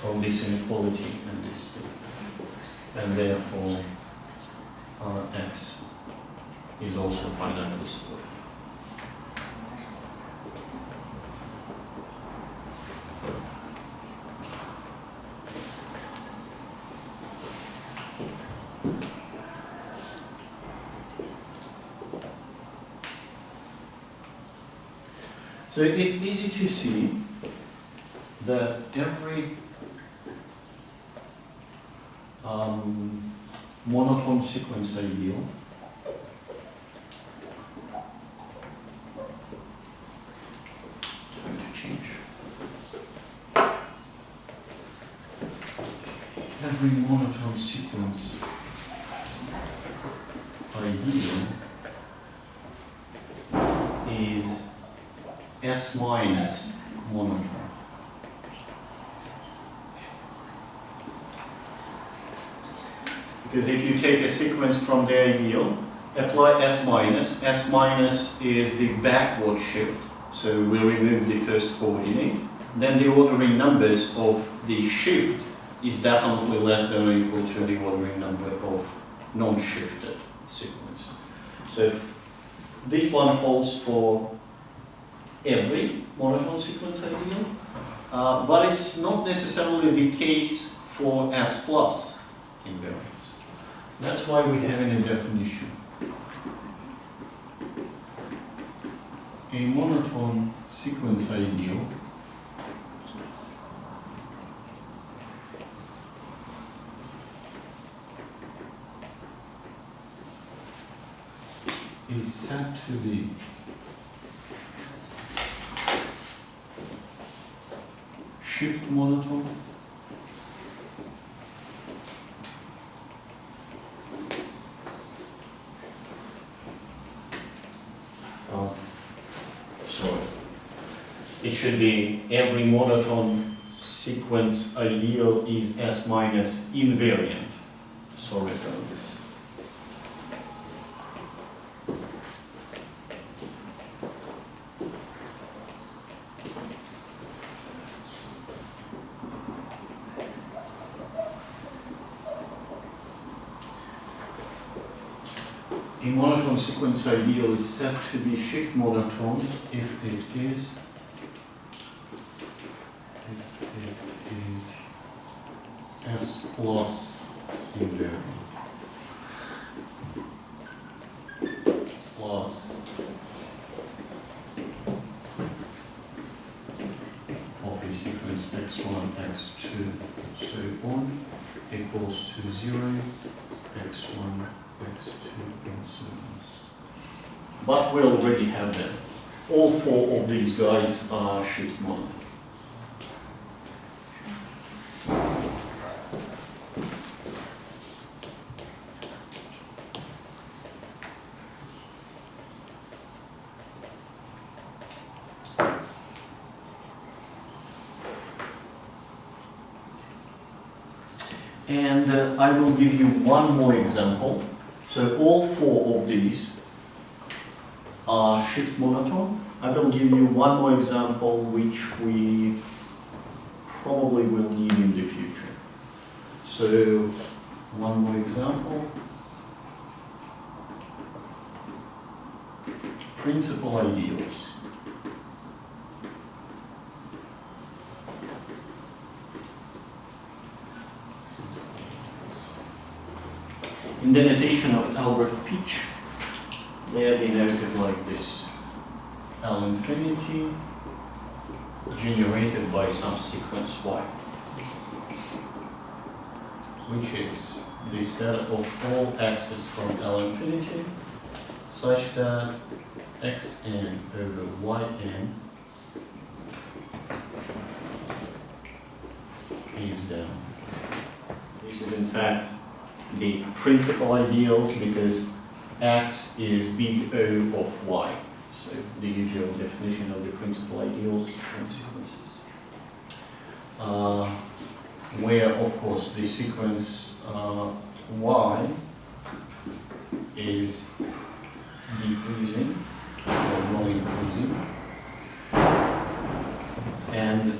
From this inequality and this thing. And therefore, x is also finitely supported. So it's easy to see that every monotone sequence ideal going to change. Every monotone sequence ideal is S minus monotone. Because if you take a sequence from the ideal, apply S minus is the backward shift, so we remove the first coordinate. Then the ordering numbers of the shift is definitely less than or equal to the ordering number of non-shifted sequence. So this one holds for every monotone sequence ideal, but it's not necessarily the case for S plus invariance. That's why we have in a definition a monotone sequence ideal is said to be shift monotone sorry. It should be every monotone sequence ideal is S minus invariant. Sorry about this. A monotone sequence ideal is said to be shift monotone if it is S plus invariant plus of a sequence x1, x2, so on equals to 0, x1, x2, and so on. But we already have them. All four of these guys are shift monotone. And I will give you one more example. So all four of these are shift monotone. I will give you one more example which we probably will need in the future. So one more example. Principal ideals. In the notation of Albert Pietsch, they are denoted like this. L infinity generated by some sequence y, which is the set of all x's from L infinity such that xn over yn is down. This is in fact the principal ideals because x is big O of y. So the usual definition of the principal ideals and sequences. Where of course the sequence y is decreasing or non-increasing, and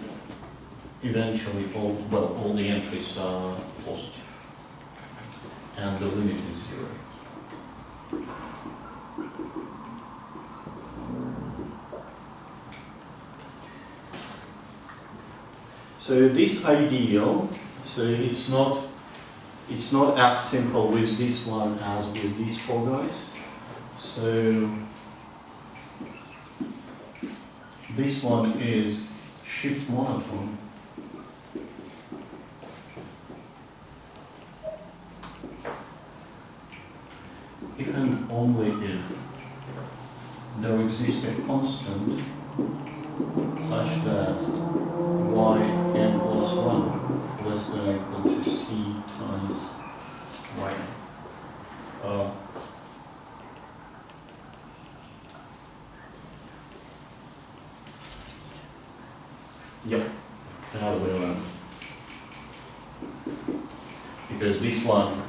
eventually all the entries are positive. And the limit is 0. So this ideal, so it's not as simple with this one as with these four guys. So this one is shift monotone. If and only if there exists a constant such that yn plus 1 less than or equal to c times yn. other way around. Because this one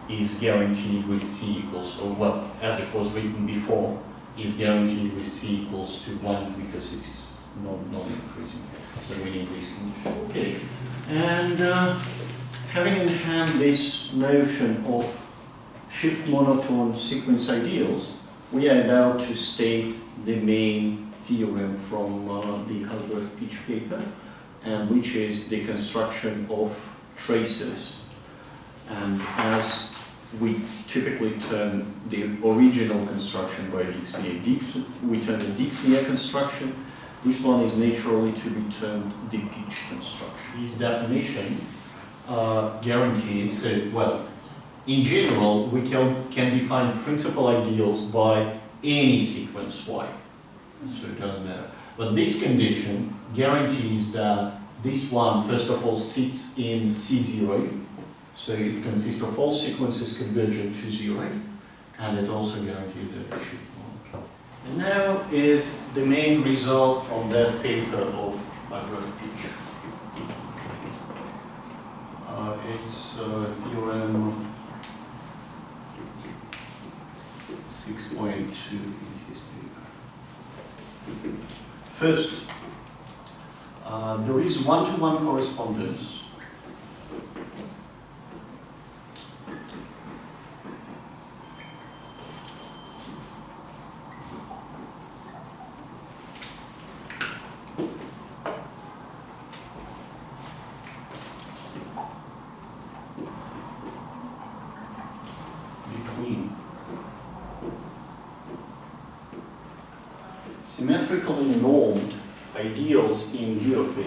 is guaranteed with C equals, or well, as it was written before, is guaranteed with C equals to 1 because it's not increasing. So we need this condition. Okay. And having in hand this notion of shift monotone sequence ideals, we are about to state the main theorem from the Pietsch paper, and which is the construction of traces. And as we typically term the original construction by Dixmier, we term the Dixmier construction. This one is naturally to be termed the Pietsch construction. This definition guarantees, well, in general, we can define principal ideals by any sequence Y, so it doesn't matter. But this condition guarantees that this one, first of all, sits in C0, so it consists of all sequences convergent to 0, and it also guarantees the shift mode. And now is the main result from that paper of Pietsch. It's theorem 6.2 in his paper. First, there is one-to-one correspondence between symmetrically normed ideals in V of H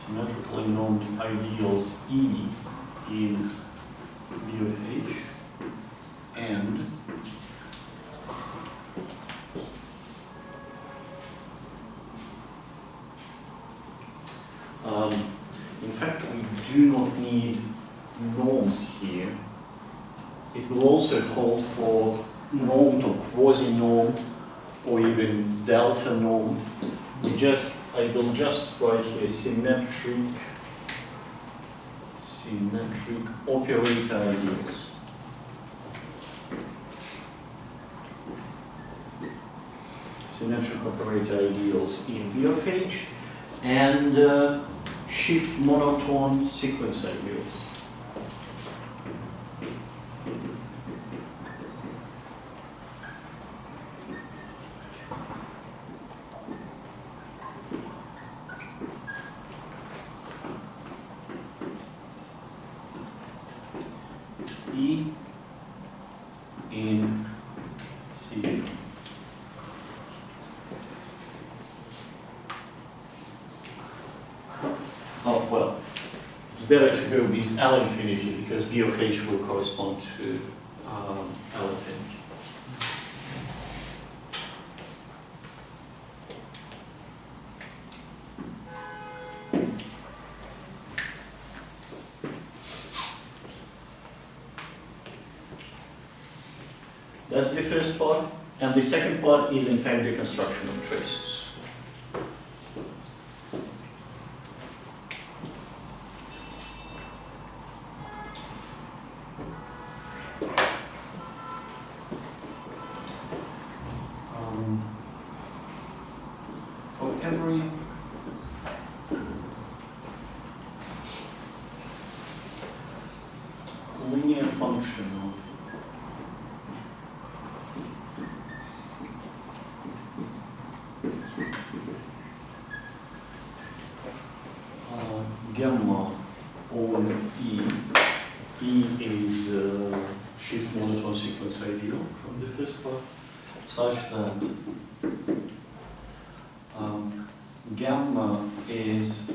symmetrically normed ideals E in V of H and in fact, we do not need norms here. It will also hold for normed or quasi-normed or even delta normed. I will just write here symmetric operator ideals. Symmetric operator ideals in V of H and shift monotone sequence ideals. E in C0. Oh, well, it's better to go with L infinity because B of H will correspond to L infinity. That's the first part, and the second part is in fact the construction of traces. For every linear function gamma on E. E is shift monotone sequence ideal from the first part, such that gamma is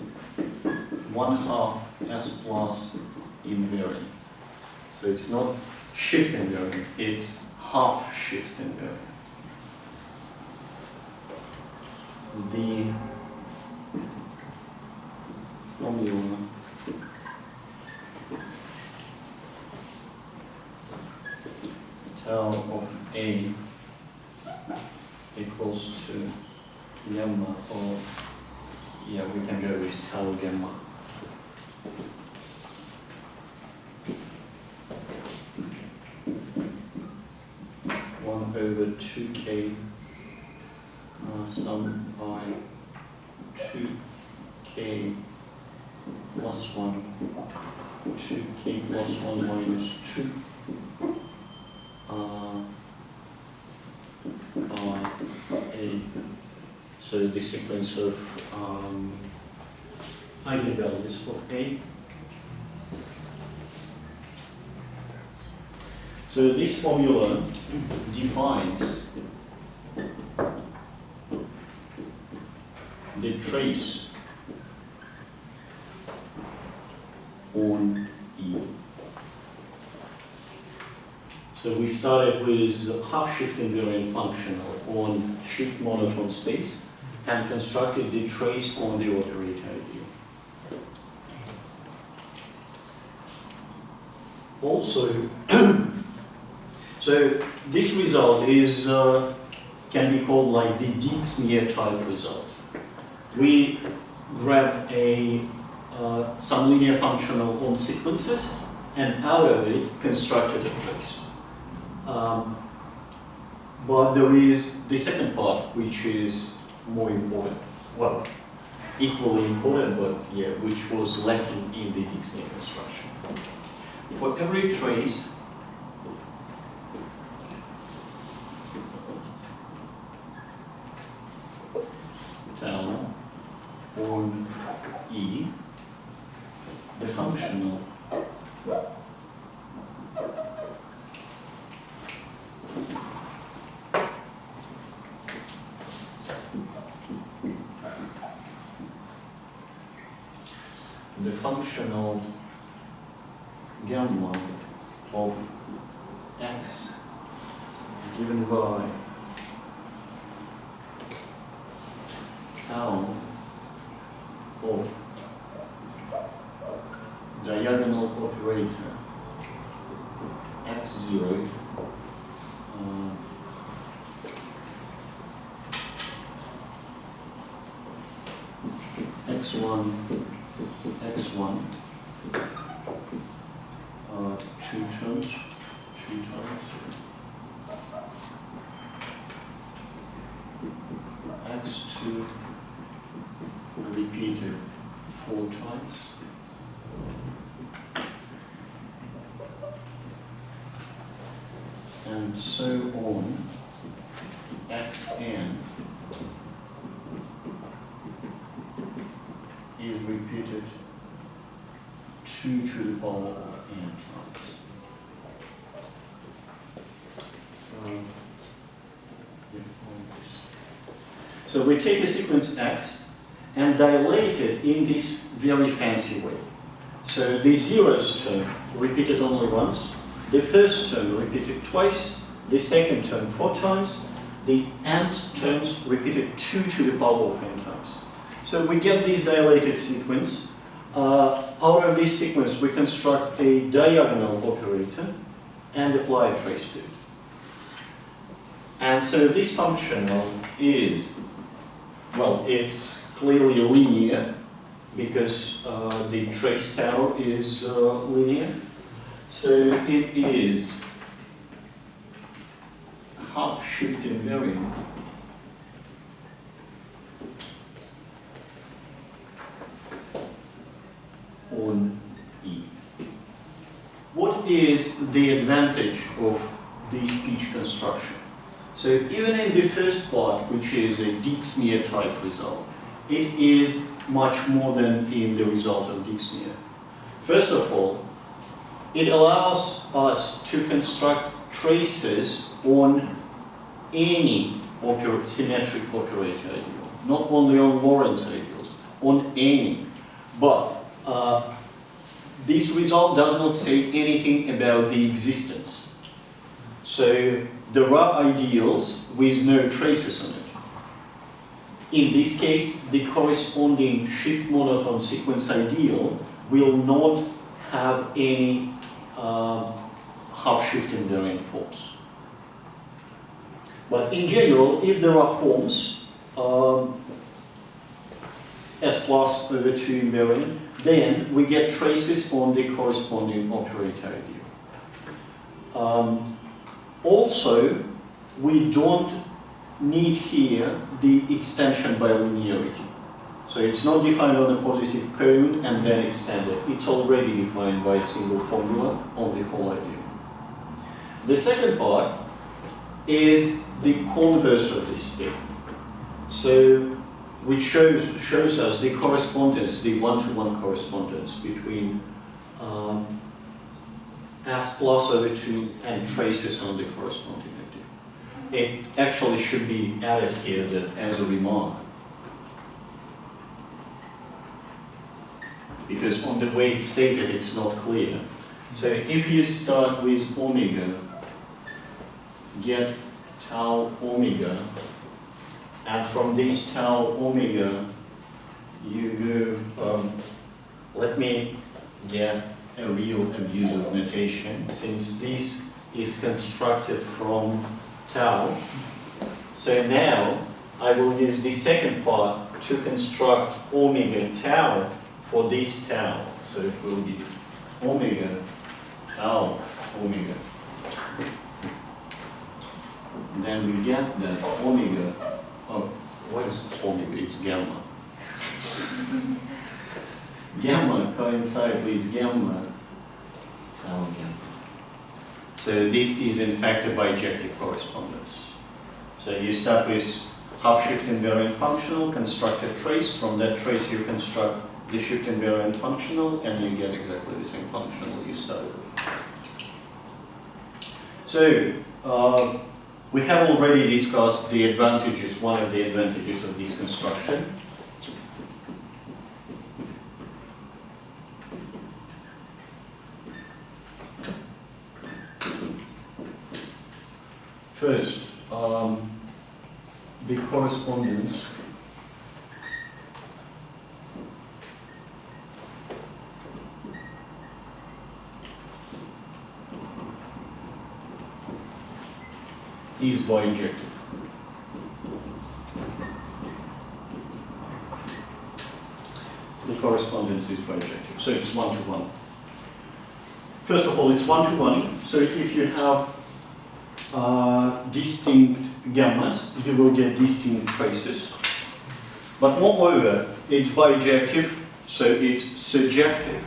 1/2 S plus invariant. So it's not shift invariant, it's half shift invariant. formula tau of A equals to gamma, or yeah, we can go with tau gamma. Over 2k sum by 2k plus 1, 2k plus 1 minus 2 by a. So the sequence of eigenvalues of A. So this formula defines the trace on E. So we started with half-shift invariant functional on shift monotone space and constructed the trace on the operator ideal. Also, so this result is can be called like the Dixmier type result. We grab some linear functional on sequences and out of it constructed a trace. But there is the second part which is more important. Well, equally important, but yeah, which was lacking in the Dixmier construction. For every trace, tau on E, the functional gamma of x given by tau of diagonal operator x0 x1 two terms x2 repeated 4 times and so on. Xn is repeated 2 to the power of n times. So we take a sequence X and dilate it in this very fancy way. So the zeroth term repeated only once, the first term repeated twice, the second term 4 times, the nth terms repeated 2 to the power of n times. So we get this dilated sequence. Out of this sequence we construct a diagonal operator and apply a trace to it. And so this functional is, well, it's clearly linear because the trace tau is linear. So it is half shift invariant on E. What is the advantage of this Pietsch construction? So even in the first part, which is a Dixmier type result, it is much more than in the result of Dixmier. First of all, it allows us to construct traces on any symmetric operator ideal, not only on Lorentz ideals, on any. But this result does not say anything about the existence. So there are ideals with no traces on it. in this case, the corresponding shift monotone sequence ideal will not have any half-shift invariant forms. But in general, if there are forms, S plus over 2 invariant, then we get traces on the corresponding operator ideal. Also, we don't need here the extension by linearity. So it's not defined on a positive cone and then extended. It's already defined by a single formula on the whole ideal. The second part is the converse of this statement. So, which shows us the correspondence, the one-to-one correspondence between S plus over 2 and traces on the corresponding ideal. It actually should be added here that as a remark. Because on the way it's stated, it's not clear. So if you start with omega, get tau omega, and from this tau omega, you go, let me get a real abuse of notation, since this is constructed from tau. So now, I will use the second part to construct omega tau for this tau. So it will be omega tau omega. Then we get that omega. Oh, what is omega? It's gamma. Gamma coincides with gamma, tau gamma. So this is in fact a bijective correspondence. So you start with half-shift invariant functional, construct a trace. From that trace you construct the shift invariant functional, and you get exactly the same functional you started with. So, we have already discussed the advantages, one of the advantages of this construction. First, the correspondence is bijective. The correspondence is bijective, so it's one-to-one. First of all, it's one-to-one, so if you have distinct gammas, you will get distinct traces. But moreover, it's bijective, so it's surjective.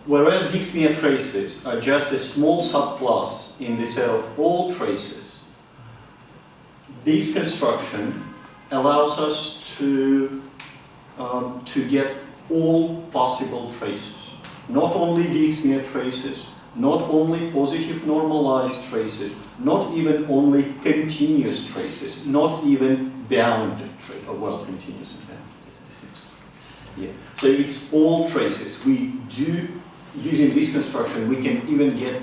Whereas Dixmier traces are just a small subclass in the set of all traces, this construction allows us to get all possible traces. Not only Dixmier traces, not only positive normalized traces, not even only continuous traces, not even bounded traces. Oh, well, continuous and bounded, that's the same. Yeah. So it's all traces. We do, using this construction, we can even get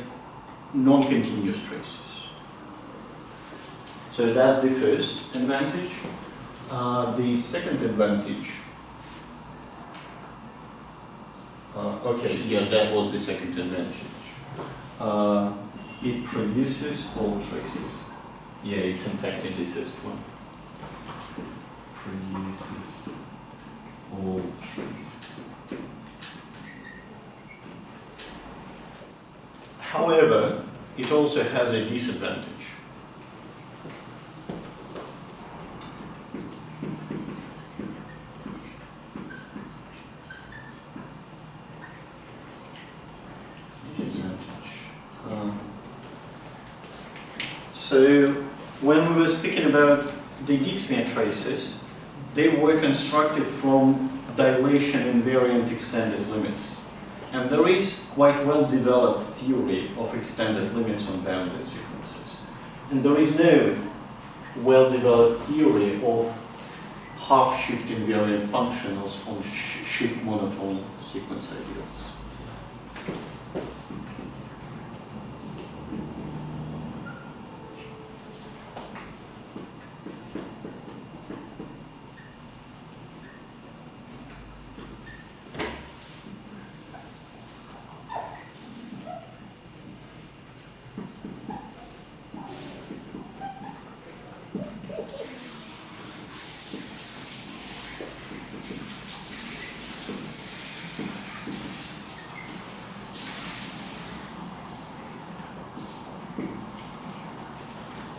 non-continuous traces. So that's the first advantage. The second advantage, okay, yeah, that was the second advantage. It produces all traces. Yeah, it's in fact in the first one. Produces all traces. However, it also has a disadvantage. So, when we were speaking about the Dixmier traces, they were constructed from dilation invariant extended limits. And there is quite well-developed theory of extended limits on bounded sequences. And there is no well-developed theory of half-shift invariant functionals on shift monotone sequence ideals.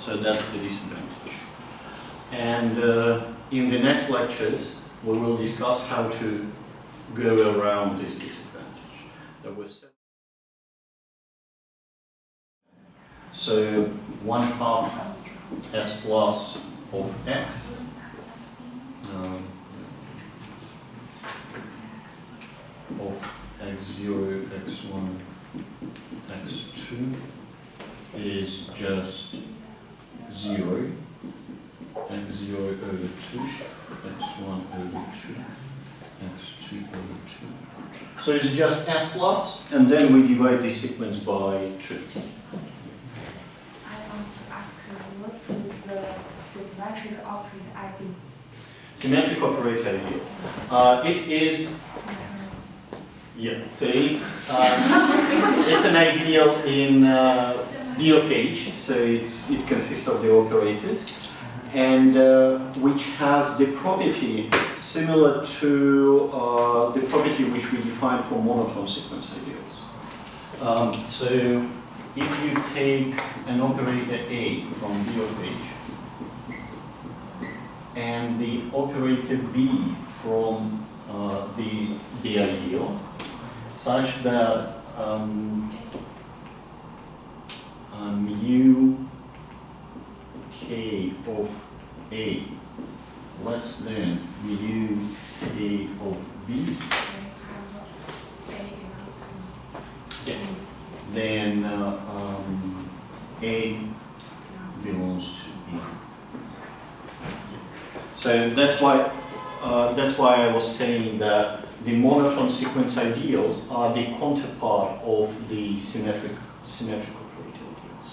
So that's the disadvantage. And in the next lectures, we will discuss how to go around this disadvantage. There was so 1/2 s plus of x of x0, x1, x2 is just 0, x0 over 2, x1 over 2, x2 over 2. So it's just s plus, and then we divide the sequence by 2. I want to ask, what's the symmetric operator ID? Symmetric operator here. It is, yeah, so it's an ideal in Pietsch, so it consists of the operators, and which has the property similar to the property which we defined for monotone sequence ideals. So if you take an operator A from Pietsch and the operator B from the ideal, such that mu k of A less than mu k of B, yeah, then A belongs to B. So that's why I was saying that the monotone sequence ideals are the counterpart of the symmetric operator ideals.